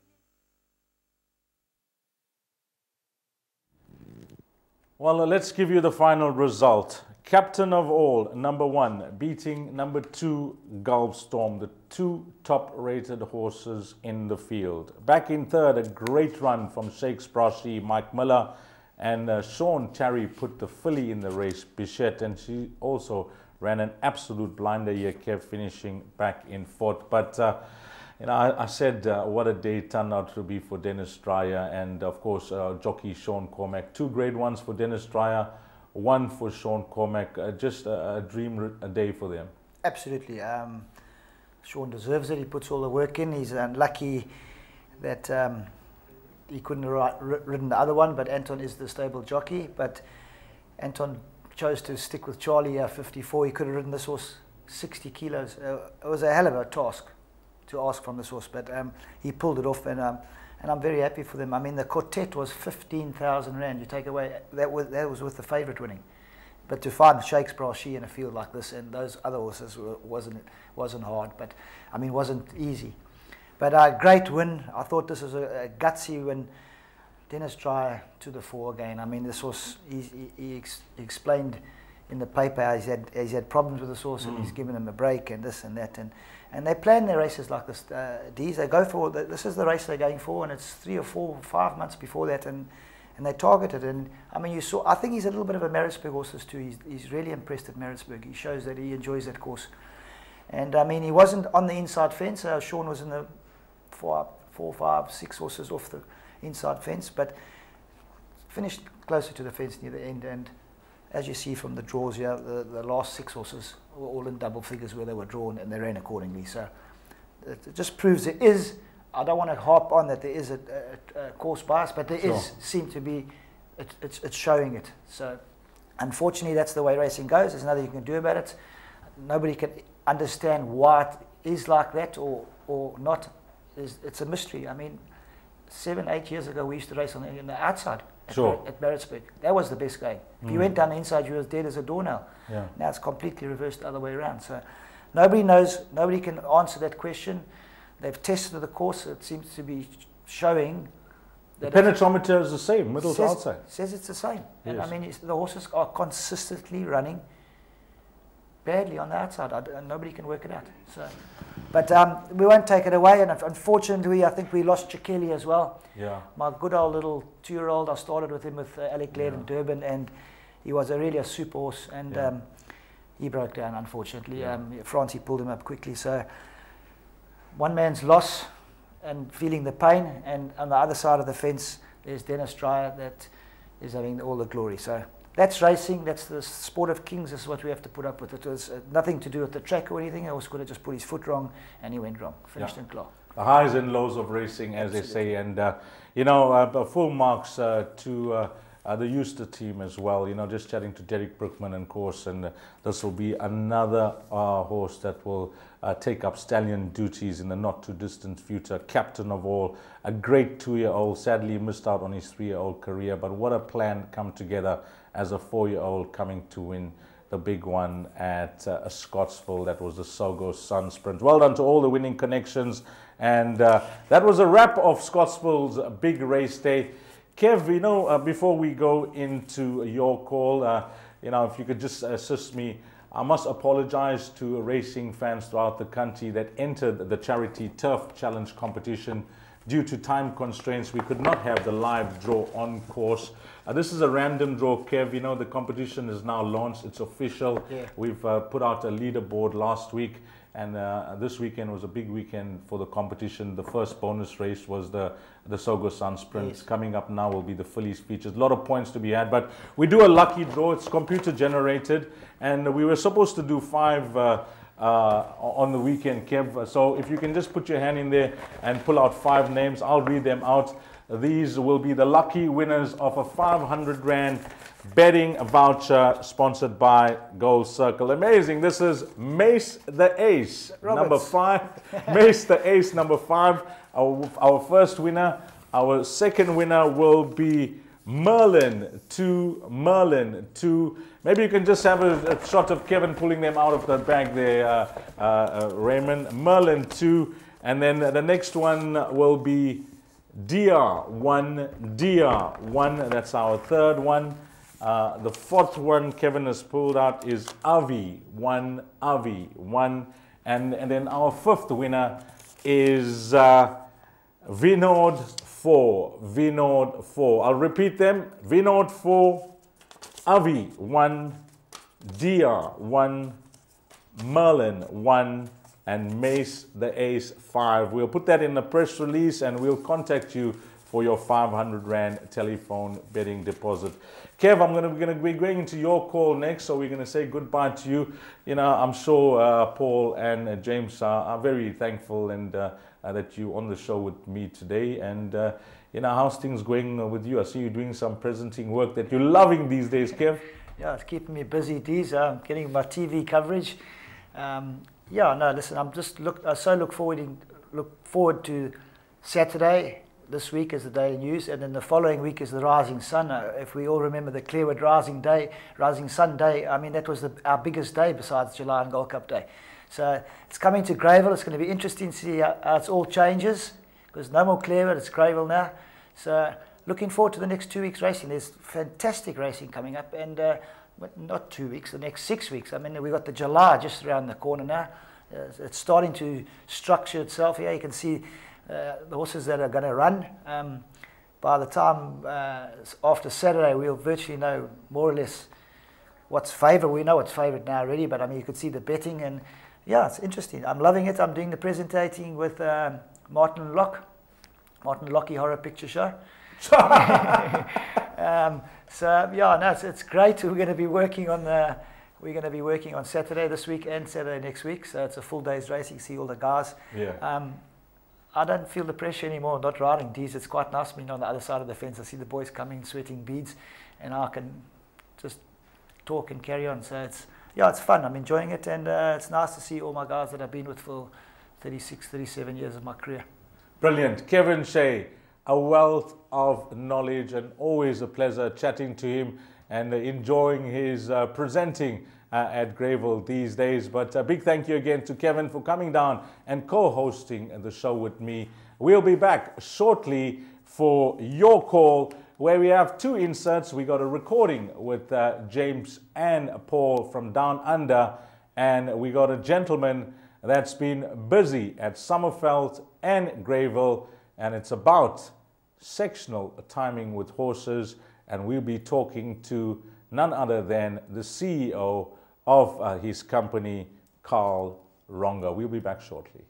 Well, let's give you the final result. Captain of All, number 1, beating number 2, Goldstorm, the 2 top-rated horses in the field. Back in third, a great run from Shakes Brashy, Mike Miller, and Sean Terry put the filly in the race, Bichette, and she also ran an absolute blinder here, kept finishing back in fourth. But you know, I said what a day it turned out to be for Dennis Dreyer, and of course jockey Sean Cormack. 2 great ones for Dennis Dreyer, 1 for Sean Cormack. Just a dream day for them. Absolutely. Sean deserves it. He puts all the work in. He's unlucky that he couldn't have ridden the other one, but Anton is the stable jockey. But Anton chose to stick with Charlie 54. He could have ridden this horse 60 kilos. It was a hell of a task to ask from this horse, but he pulled it off, and I'm very happy for them. I mean, the quartet was 15,000 rand. You take away that was with the favourite winning, but to find Shakes Brashy in a field like this and those other horses wasn't hard, but I mean wasn't easy. But a great win. I thought this was a gutsy win. Dennis Dreyer to the fore again. I mean, this horse, he explained in the paper he's had problems with this horse, and he's given him a break and this and that, and they plan their races like this. They go for this is the race they're going for, and it's 3 or 4 or 5 months before that, and they target it. And I mean, you saw. I think he's a little bit of a Maritzburg horses too. He's really impressed at Maritzburg. He shows that he enjoys that course. And I mean, he wasn't on the inside fence. Sean was in the 4, 5, 6 horses off the inside fence, but finished closer to the fence near the end. And as you see from the draws here, the last 6 horses were all in double figures where they were drawn, and they ran accordingly. So it just proves there is, I don't want to harp on that there is a course bias, but there seem to be, it's showing it. So unfortunately, that's the way racing goes. There's nothing you can do about it. Nobody can understand why it is like that or not. It's a mystery. I mean, 7, 8 years ago, we used to race on the outside at Maritzburg. That was the best game. If you went down the inside, you were as dead as a doornail. Yeah. Now it's completely reversed the other way around. So nobody knows, nobody can answer that question. They've tested the course. It seems to be showing that the penetrometer is the same, middle to outside. Says it's the same. Yes. And I mean, the horses are consistently running badly on the outside. Nobody can work it out. So, but we won't take it away. And unfortunately, I think we lost Chakeli as well. Yeah. My good old little 2-year-old. I started with him with Alec Laird in Durban, and he was really a super horse. And he broke down, unfortunately. Yeah. Francie pulled him up quickly. So one man's loss and feeling the pain, and on the other side of the fence, there's Dennis Dreyer that is having all the glory. So that's racing. That's the sport of kings. This is what we have to put up with. It was nothing to do with the track or anything. I was going to just put his foot wrong, and he went wrong. Finished and clear. The highs and lows of racing, as they say. And, you know, full marks to the Euster team as well. You know, just chatting to Derek Brookman, and course, and this will be another horse that will take up stallion duties in the not too distant future. Captain of All, a great 2-year-old, sadly missed out on his 3-year-old career, but what a plan come together as a 4-year-old coming to win the big one at Scottsville. That was the Sogo Sun Sprint. Well done to all the winning connections. And that was a wrap of Scottsville's big race day. Kev, you know, before we go into your call, you know, if you could just assist me, I must apologize to racing fans throughout the country that entered the charity Turf Challenge competition. Due to time constraints, we could not have the live draw on course. This is a random draw, Kev. You know, the competition is now launched. It's official. Yeah. We've put out a leaderboard last week, and this weekend was a big weekend for the competition. The first bonus race was the Sogo Sun Sprint. Yes. Coming up now will be the Fillies features. A lot of points to be had, but we do a lucky draw. It's computer generated, and we were supposed to do 5 on the weekend, Kev. So if you can just put your hand in there and pull out 5 names, I'll read them out. These will be the lucky winners of a 500 Rand betting voucher sponsored by Gold Circle. Amazing. This is Mace the Ace, Roberts. Number 5. Mace the Ace, number 5. Our first winner. Our second winner will be Merlin 2. Merlin 2. Maybe you can just have a shot of Kevin pulling them out of the bag there, Raymond. Merlin 2. And then the next one will be DR1. DR1. That's our third one. The fourth one Kevin has pulled out is Avi1. Avi1. And then our fifth winner is Vinod 4. Vinod 4. I'll repeat them. Vinod 4. Avi 1, DR 1, Merlin 1, and Mace the Ace 5. We'll put that in the press release and we'll contact you for your 500 Rand telephone betting deposit. Kev, I'm going to be going into your call next, so we're going to say goodbye to you. You know, I'm sure Paul and James are very thankful and that you're on the show with me today. And you know, how's things going with you? I see you doing some presenting work that you're loving these days, Kev. Yeah, it's keeping me busy these. Getting my TV coverage. Yeah, no, listen, I so look forward to Saturday. This week is the Daily News, and then the following week is the Rising Sun. If we all remember the Clearwood Rising Sun Day, I mean, that was our biggest day besides July and Gold Cup Day. So it's coming to Greyville. It's going to be interesting to see how it all changes, because no more Clearwood, it's Greyville now. So looking forward to the next 2 weeks racing. There's fantastic racing coming up, and not 2 weeks, the next 6 weeks. I mean, we've got the July just around the corner now. It's starting to structure itself here. You can see the horses that are going to run. By the time after Saturday, we'll virtually know more or less what's favourite. We know what's favourite now already, but I mean, you could see the betting, and yeah, it's interesting. I'm loving it. I'm doing the presentating with Martin Lockie Horror Picture Show. So yeah, no, it's great. We're going to be working on Saturday this week and Saturday next week. So it's a full day's racing. See all the guys. Yeah. I don't feel the pressure anymore. Not riding D's. It's quite nice being on the other side of the fence. I see the boys coming, sweating beads, and I can just talk and carry on. So it's fun. I'm enjoying it, and it's nice to see all my guys that I've been with for 36, 37 years of my career. Brilliant. Kevin Shea, a wealth of knowledge, and always a pleasure chatting to him and enjoying his presenting at Greyville these days. But a big thank you again to Kevin for coming down and co-hosting the show with me. We'll be back shortly for your call, where we have 2 inserts. We got a recording with James and Paul from Down Under, and we got a gentleman that's been busy at Summerveld and Greyville, and it's about sectional timing with horses, and we'll be talking to none other than the CEO of his company, Carl Ronga. We'll be back shortly.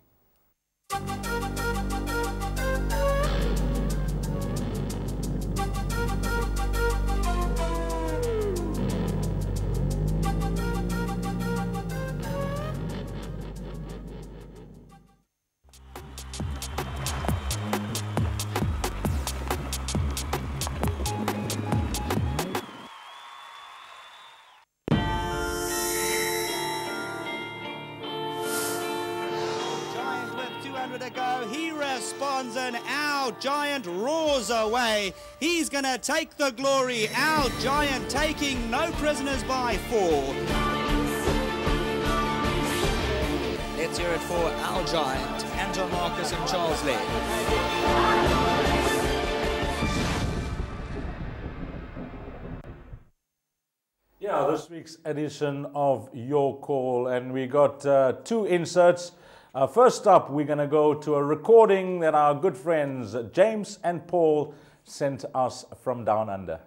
And our Giant roars away. He's going to take the glory. Our Giant taking no prisoners by 4. Let's hear it for our giant, Anton Marcus and Charles Lee. Yeah, this week's edition of Your Call, and we got two inserts. First up, we're going to go to a recording that our good friends James and Paul sent us from down under.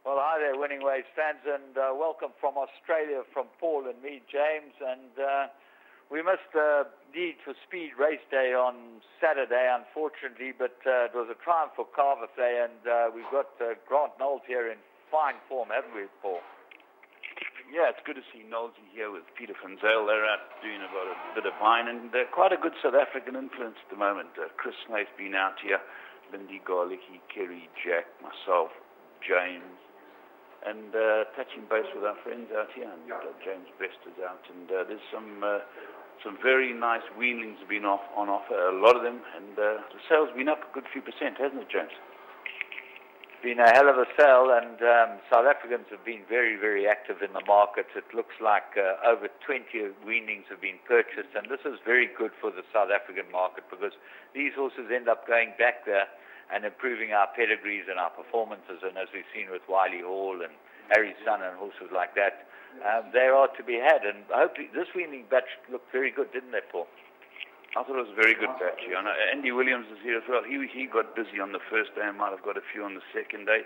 Well, hi there, Winning Ways fans, and welcome from Australia from Paul and me, James. And we missed Need for Speed race day on Saturday, unfortunately, but it was a triumph for Carver Day, and we've got Grant Knowles here in fine form, haven't we, Paul? Yeah, it's good to see Knowles here with Peter van Zyl. They're out doing about a bit of wine, and quite a good South African influence at the moment. Chris Snaith's been out here, Lindy Garlicki, Kerry, Jack, myself, James, and touching base with our friends out here, and James Best is out, and there's some very nice wheelings have been on offer, a lot of them, and the sale's been up a good few percent, hasn't it, James? It's been a hell of a sale, and South Africans have been very, very active in the market. It looks like over 20 weanings have been purchased, and this is very good for the South African market because these horses end up going back there and improving our pedigrees and our performances. And as we've seen with Wiley Hall and Harry's Son and horses like that, they are to be had. And hopefully this weaning batch looked very good, didn't they, Paul? I thought it was a very good batch. Andy Williams is here as well. He got busy on the first day and might have got a few on the second day.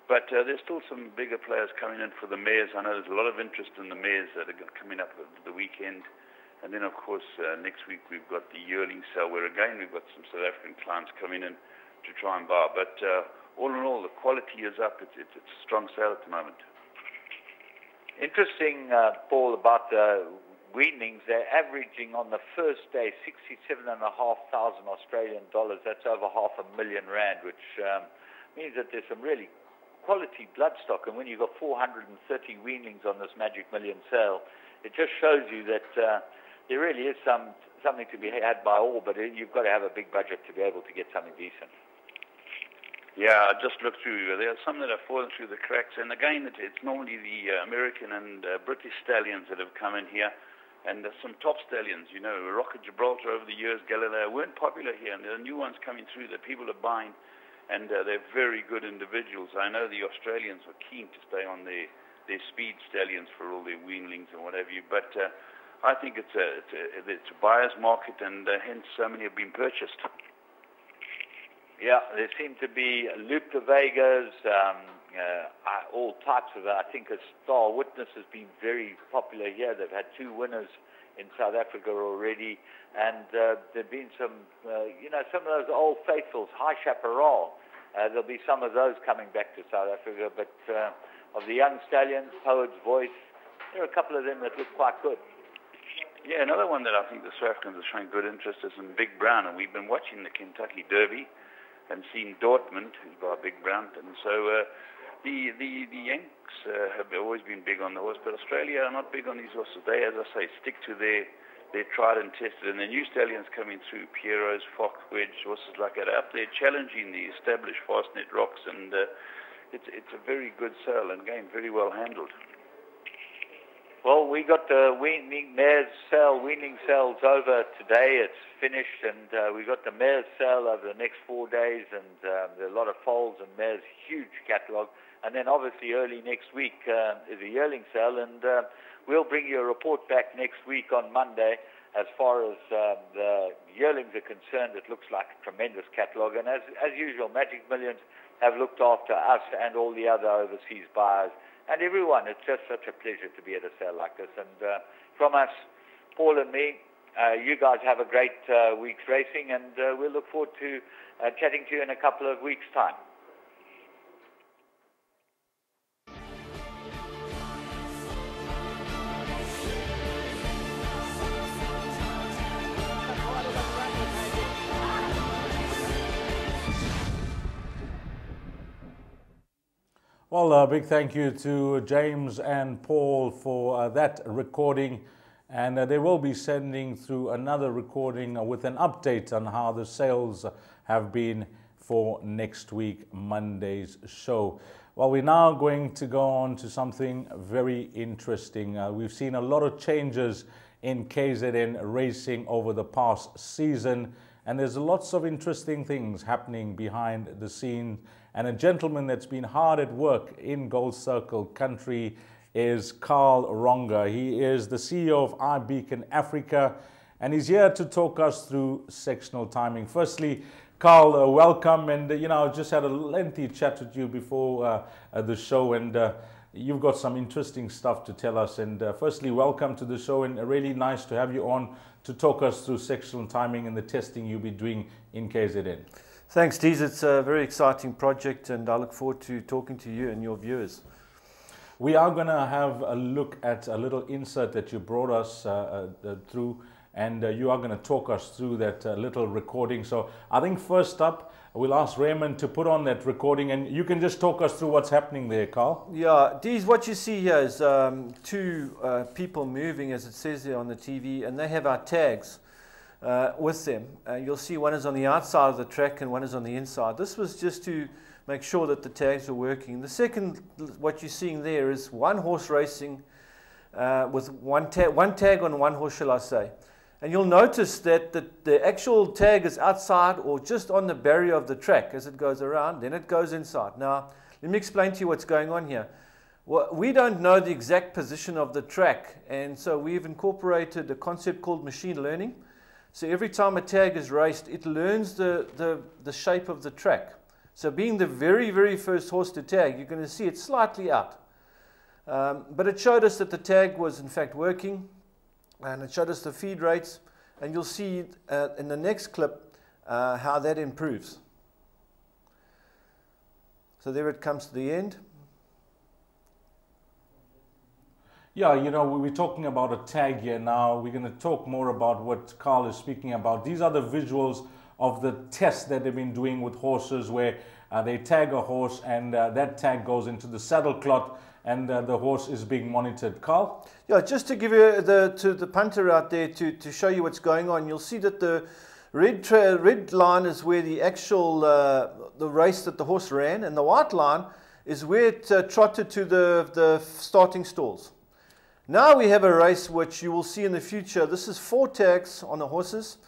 But there's still some bigger players coming in for the mares. I know there's a lot of interest in the mares that are coming up the weekend. And then, of course, next week we've got the yearling sale where, again, we've got some South African clients coming in to try and buy. But all in all, the quality is up. It's a strong sale at the moment. Interesting, Paul, about the weanings. They're averaging on the first day 67,500 Australian dollars. That's over R500,000, which means that there's some really quality bloodstock. And when you've got 430 weanings on this Magic Million sale, it just shows you that there really is something to be had by all, but you've got to have a big budget to be able to get something decent. Yeah, I just looked through. There are some that have fallen through the cracks, and again, it's normally the American and British stallions that have come in here, and some top stallions. Rocket Gibraltar over the years, Galileo weren't popular here, and there are new ones coming through that people are buying, and they're very good individuals. I know the Australians are keen to stay on their speed stallions for all their weanlings and what have you, but I think it's a buyer's market, and hence so many have been purchased. Yeah, there seem to be Loop de Vegas, all types of it. I think a Star Witness has been very popular here. They've had 2 winners in South Africa already, and there've been some, some of those old faithfuls, High Chaparral. There'll be some of those coming back to South Africa, but of the young stallions, Poet's Voice, there are a couple of them that look quite good. Yeah, another one that I think the South Africans are showing good interest is in Big Brown, and we've been watching the Kentucky Derby and seen Dortmund, who's by Big Brown, and so the Yanks have always been big on the horse, but Australia are not big on these horses. They, as I say, stick to their tried and tested, and the new stallions coming through, Pierrot's, Fox Wedge, horses like that, up there challenging the established Fastnet Rocks, and it's a very good sale, and again, very well handled. Well, we got the weaning mares sale, weaning sales over today. It's finished, and we got the mares sale over the next 4 days, and there are a lot of foals and mares, huge catalogue. And then obviously early next week is a yearling sale, and we'll bring you a report back next week on Monday. As far as the yearlings are concerned, it looks like a tremendous catalogue, and as usual, Magic Millions have looked after us and all the other overseas buyers. And everyone, it's just such a pleasure to be at a sale like this. And from us, Paul and me, you guys have a great week's racing, and we'll look forward to chatting to you in a couple of weeks' time. Well, a big thank you to James and Paul for that recording. And they will be sending through another recording with an update on how the sales have been for next week, Monday's show. Well, we're now going to go on to something very interesting. We've seen a lot of changes in KZN racing over the past season, and there's lots of interesting things happening behind the scenes. And a gentleman that's been hard at work in Gold Circle country is Carl Ronga. He is the CEO of iBeacon Africa, and he's here to talk us through sectional timing. Firstly, Carl, welcome. And I just had a lengthy chat with you before the show, and you've got some interesting stuff to tell us. And firstly, welcome to the show, and really nice to have you on to talk us through sectional timing and the testing you'll be doing in KZN. Thanks, Deez. It's a very exciting project, and I look forward to talking to you and your viewers. We are going to have a look at a little insert that you brought us through, and you are going to talk us through that little recording. So I think first up, we'll ask Raymond to put on that recording, and you can just talk us through what's happening there, Carl. Yeah, Deez, what you see here is two people moving, as it says there on the TV, and they have our tags with them. You'll see one is on the outside of the track and one is on the inside. This was just to make sure that the tags are working. The second, what you're seeing there is one horse racing with one tag on one horse, shall I say. And you'll notice that the actual tag is outside or just on the barrier of the track as it goes around, then it goes inside. Now, let me explain to you what's going on here. Well, we don't know the exact position of the track, and so we've incorporated a concept called machine learning. So every time a tag is raced, it learns the shape of the track. So being the very, very first horse to tag, you're going to see it slightly out. But it showed us that the tag was in fact working, and it showed us the feed rates, and you'll see in the next clip how that improves. So there it comes to the end. Yeah, we're talking about a tag here now. We're going to talk more about what Carl is speaking about. These are the visuals of the tests that they've been doing with horses, where they tag a horse and that tag goes into the saddle cloth, and the horse is being monitored. Carl? Yeah, just to give you to the punter out there to show you what's going on, you'll see that the red line is where the actual the race that the horse ran, and the white line is where it trotted to the starting stalls. Now we have a race which you will see in the future. This is 4 tags on the horses,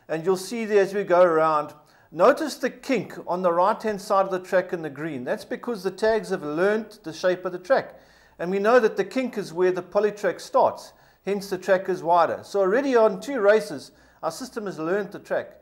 and you'll see there as we go around. Notice the kink on the right-hand side of the track in the green. That's because the tags have learned the shape of the track. And we know that the kink is where the polytrack starts, hence the track is wider. So already on 2 races, our system has learned the track.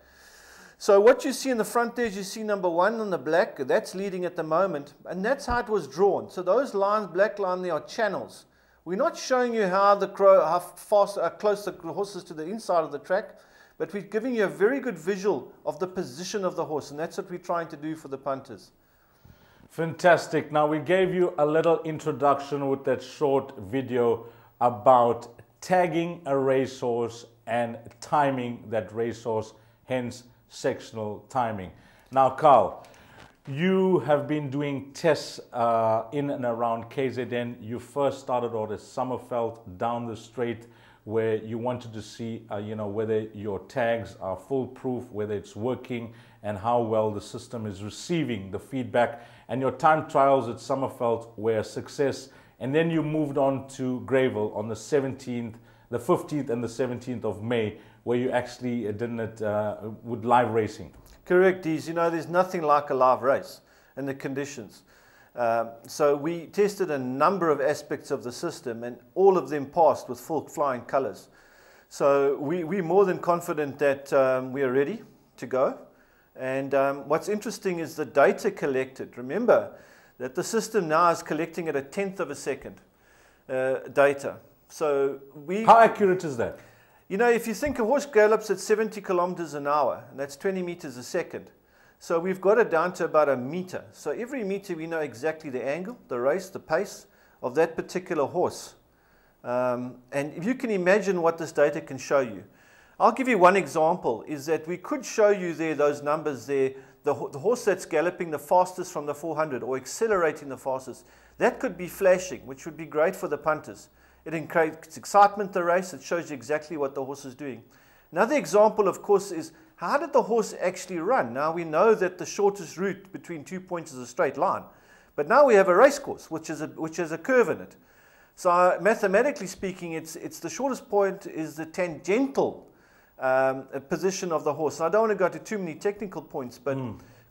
So what you see in the front there is you see number 1 on the black, that's leading at the moment, and that's how it was drawn. So those lines, black line, there are channels. We're not showing you how close the horse is to the inside of the track, but we're giving you a very good visual of the position of the horse, and that's what we're trying to do for the punters. Fantastic. Now, we gave you a little introduction with that short video about tagging a racehorse and timing that racehorse, hence sectional timing. Now, Carl, you have been doing tests in and around KZN. You first started out at Summerveld down the straight, where you wanted to see whether your tags are foolproof, whether it's working, and how well the system is receiving the feedback. And your time trials at Summerveld were a success. And then you moved on to Greyville on the 17th, the 15th and the 17th of May, where you actually did it with live racing. Correct, Deez. There's nothing like a live race and the conditions. So we tested a number of aspects of the system, and all of them passed with full flying colors. So we're more than confident that we are ready to go. And what's interesting is the data collected. Remember that the system now is collecting at a 1/10 of a second data. So how accurate is that? If you think a horse gallops at 70 kilometers an hour, and that's 20 meters a second, so we've got it down to about a meter. So every meter we know exactly the angle, the race, the pace of that particular horse. And if you can imagine what this data can show you. I'll give you one example, is that we could show you there those numbers there the horse that's galloping the fastest from the 400 or accelerating the fastest, that could be flashing, which would be great for the punters. It creates excitement in the race. It shows you exactly what the horse is doing. Another example, of course, is how did the horse actually run? Now, we know that the shortest route between 2 points is a straight line. But now we have a race course, which has a curve in it. So mathematically speaking, it's the shortest point is the tangential position of the horse. And I don't want to go to too many technical points, but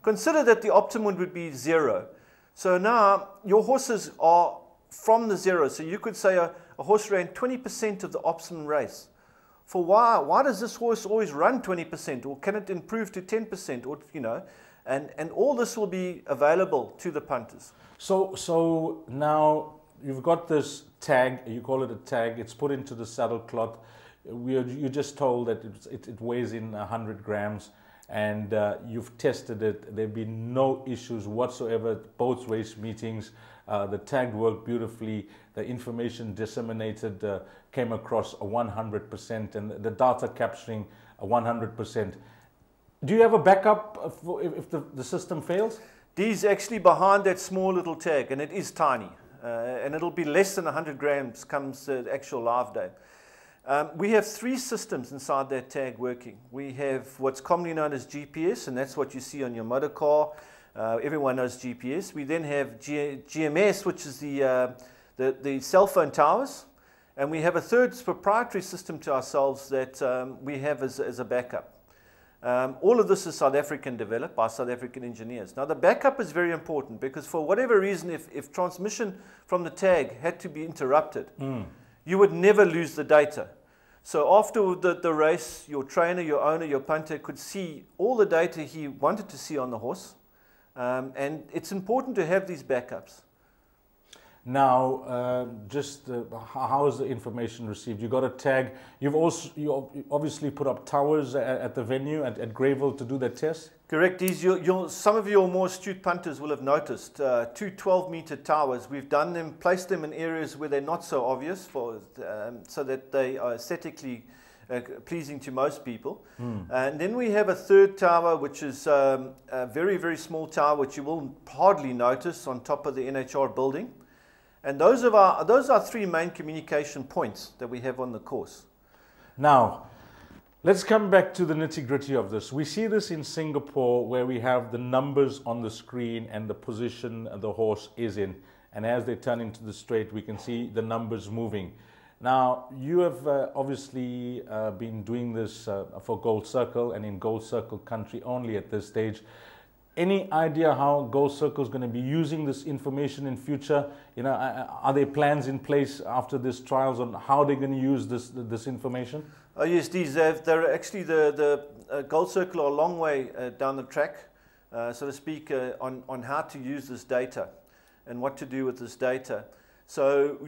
consider that the optimum would be 0. So now your horses are from the 0. So you could say a horse ran 20% of the optimum race. For why does this horse always run 20%, or can it improve to 10%, or and all this will be available to the punters. So now you've got this tag, you call it a tag, it's put into the saddle cloth. You just told that it weighs in 100 grams, and you've tested it. There have been no issues whatsoever at both race meetings. The tag worked beautifully. The information disseminated came across 100%, and the data capturing 100%. Do you have a backup if the system fails? These actually behind that small little tag, and it is tiny, and it'll be less than 100 grams comes the actual live day. We have 3 systems inside that tag working. We have what's commonly known as GPS, and that's what you see on your motor car. Everyone knows GPS. We then have GMS, which is the cell phone towers, and we have a third proprietary system to ourselves that we have as a backup. All of this is South African developed by South African engineers. Now the backup is very important because for whatever reason, if transmission from the tag had to be interrupted, you would never lose the data. So after the race, your trainer, your owner, your punter could see all the data he wanted to see on the horse. And it's important to have these backups. Now, how is the information received? You got a tag. You obviously put up towers at the venue at Greyville to do that test. Correct. Some of your more astute punters will have noticed 2 12-meter towers. We've done them, placed them in areas where they're not so obvious, so that they are aesthetically pleasing to most people. And then we have a third tower, which is a very, very small tower, which you will hardly notice on top of the NHR building. And those are 3 main communication points that we have on the course. Now, let's come back to the nitty-gritty of this. We see this in Singapore, where we have the numbers on the screen and the position the horse is in. And as they turn into the straight, we can see the numbers moving. Now, you have obviously been doing this for Gold Circle and in Gold Circle country only at this stage. Any idea how Gold Circle is going to be using this information in future? Are there plans in place after these trials on how they're going to use this information? Oh yes, they're actually the Gold Circle are a long way down the track, so to speak, on how to use this data and what to do with this data. So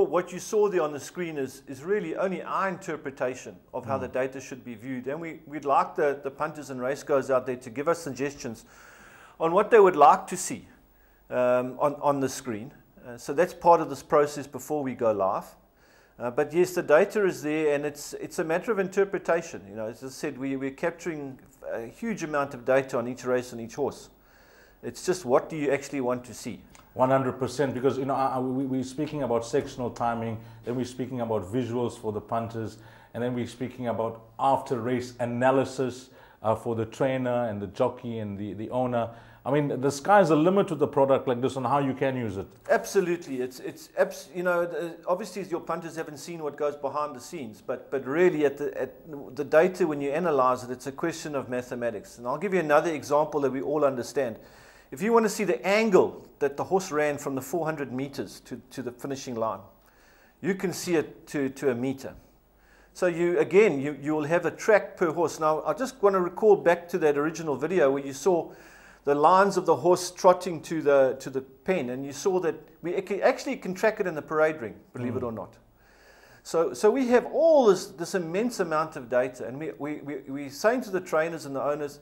what you saw there on the screen is really only our interpretation of how the data should be viewed, and we'd like the punters and racegoers out there to give us suggestions on what they would like to see on the screen. So that's part of this process before we go live. But yes, the data is there, and it's a matter of interpretation. As I said, we're capturing a huge amount of data on each race and each horse. It's just what do you actually want to see. 100%, because we're speaking about sectional timing, then we're speaking about visuals for the punters, and then we're speaking about after race analysis for the trainer and the jockey and the owner. I mean, the sky's the limit with a product like this on how you can use it. Absolutely. Obviously your punters haven't seen what goes behind the scenes, but really at the data, when you analyze it, it's a question of mathematics. And I'll give you another example that we all understand. If you want to see the angle that the horse ran from the 400 meters to the finishing line, you can see it to a meter. So you will have a track per horse. Now, I just want to recall back to that original video where you saw the lines of the horse trotting to the pen, and you saw that we actually can track it in the parade ring, believe it or not. So we have all this immense amount of data, and we're saying to the trainers and the owners,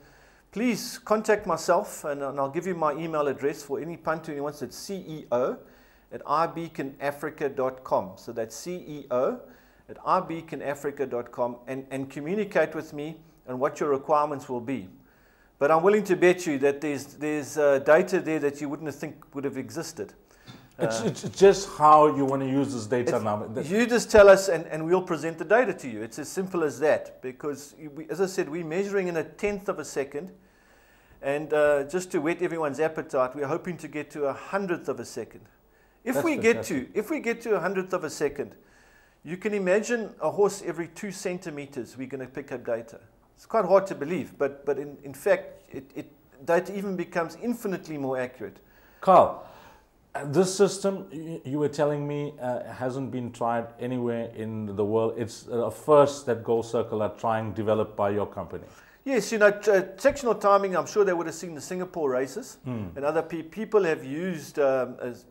please contact myself, and I'll give you my email address for any punter who wants it, CEO@ibeaconafrica.com. So that's CEO@ibeaconafrica.com, and communicate with me and what your requirements will be. But I'm willing to bet you that there's data there that you wouldn't think would have existed. It's just how you want to use this data now. You just tell us and we'll present the data to you. It's as simple as that, because, as I said, we're measuring in 1/10 of a second. And just to whet everyone's appetite, we're hoping to get to 100th of a second. If we get to 100th of a second, you can imagine a horse every 2 centimeters we're going to pick up data. It's quite hard to believe, but in fact, data even becomes infinitely more accurate. Carl, this system, you were telling me, hasn't been tried anywhere in the world. It's a first that GoldCircle are trying, developed by your company. Yes, you know, sectional timing, I'm sure they would have seen the Singapore races, and other people have used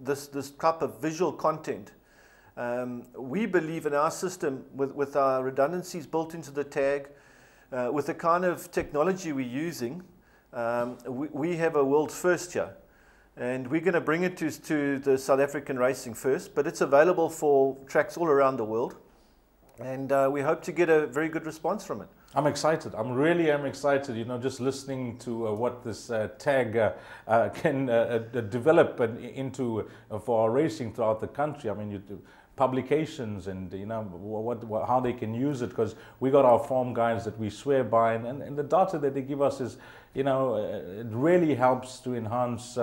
this type of visual content. We believe in our system, with our redundancies built into the tag, with the kind of technology we're using, we have a world first here. And we're going to bring it to the South African racing first, but it's available for tracks all around the world. And we hope to get a very good response from it. I'm excited. I really am excited, you know, just listening to what this tag can develop into for our racing throughout the country. I mean, publications and, you know, how they can use it, because we got our form guides that we swear by, and the data that they give us is, you know, it really helps to enhance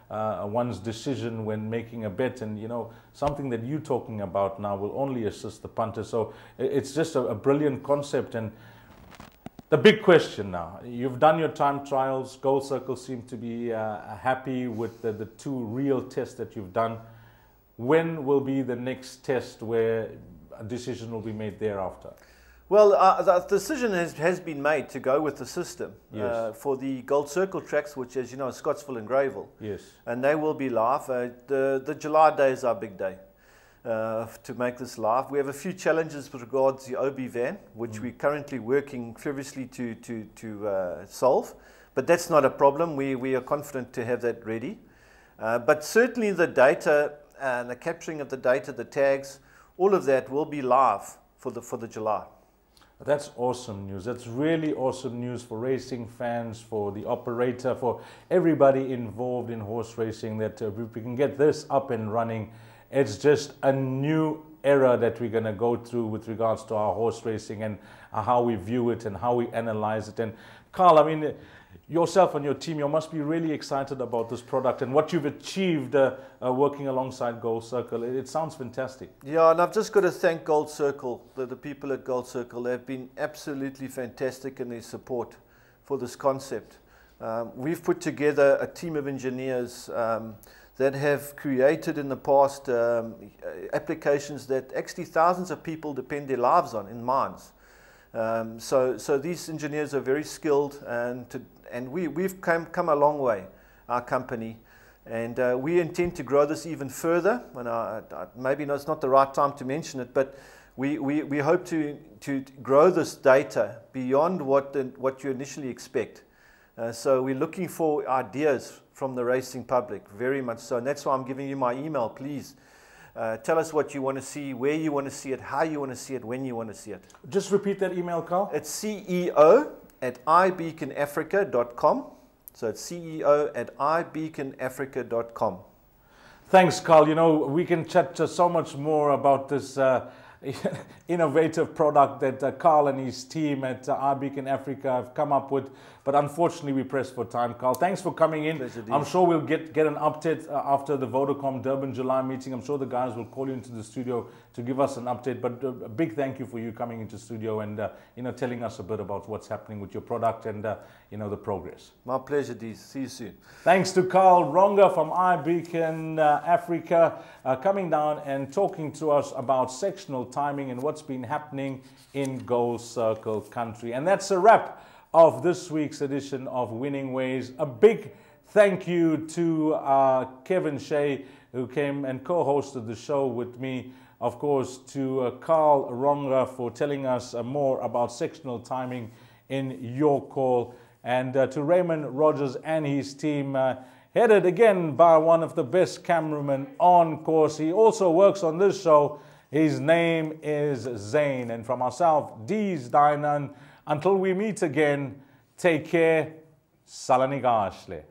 one's decision when making a bet. And, you know, something that you're talking about now will only assist the punter. So it's just a brilliant concept. And the big question now, you've done your time trials. GoldCircle seem to be happy with the 2 real tests that you've done. When will be the next test where a decision will be made thereafter? Well, the decision has been made to go with the system for the GoldCircle tracks, which, as you know, is Scottsville and Greyville. Yes. And they will be live. The July day is our big day to make this live. We have a few challenges with regards to the OB van, which we're currently working furiously to solve. But that's not a problem. We are confident to have that ready. But certainly the data and the capturing of the data, the tags, all of that will be live for the July. That's awesome news. That's really awesome news for racing fans, for the operator, for everybody involved in horse racing, that we can get this up and running. It's just a new era that we're going to go through with regards to our horse racing and how we view it and how we analyze it. And Carl, I mean, yourself and your team, you must be really excited about this product and what you've achieved working alongside GoldCircle. It sounds fantastic. Yeah, and I've just got to thank GoldCircle, the people at GoldCircle. They've been absolutely fantastic in their support for this concept. We've put together a team of engineers that have created in the past applications that actually thousands of people depend their lives on in mines. So these engineers are very skilled, and we've come a long way, our company, and we intend to grow this even further. And maybe it's not the right time to mention it, but we hope to grow this data beyond what you initially expect. So we're looking for ideas from the racing public, very much so, and that's why I'm giving you my email. Please tell us what you want to see, where you want to see it, how you want to see it, when you want to see it. Just repeat that email, Carl. It's CEO@ibeaconafrica.com. So it's CEO@ibeaconafrica.com. Thanks, Carl. You know, we can chat so much more about this innovative product that Carl and his team at iBeacon Africa have come up with. But unfortunately, we pressed for time, Carl. Thanks for coming in. I'm sure we'll get an update after the Vodacom Durban July meeting. I'm sure the guys will call you into the studio to give us an update. But a big thank you for you coming into studio and you know, telling us a bit about what's happening with your product and you know, the progress. My pleasure, Deez. See you soon. Thanks to Carl Ronga from iBeacon Africa coming down and talking to us about sectional timing and what's been happening in GoldCircle country. And that's a wrap of this week's edition of Winning Ways. A big thank you to Kevin Shea, who came and co-hosted the show with me. Of course, to Carl Ronga for telling us more about sectional timing in your call. And to Raymond Rogers and his team, headed again by one of the best cameramen on course. He also works on this show. His name is Zane. And from myself, Deez Dynan, until we meet again, take care Salani kahle.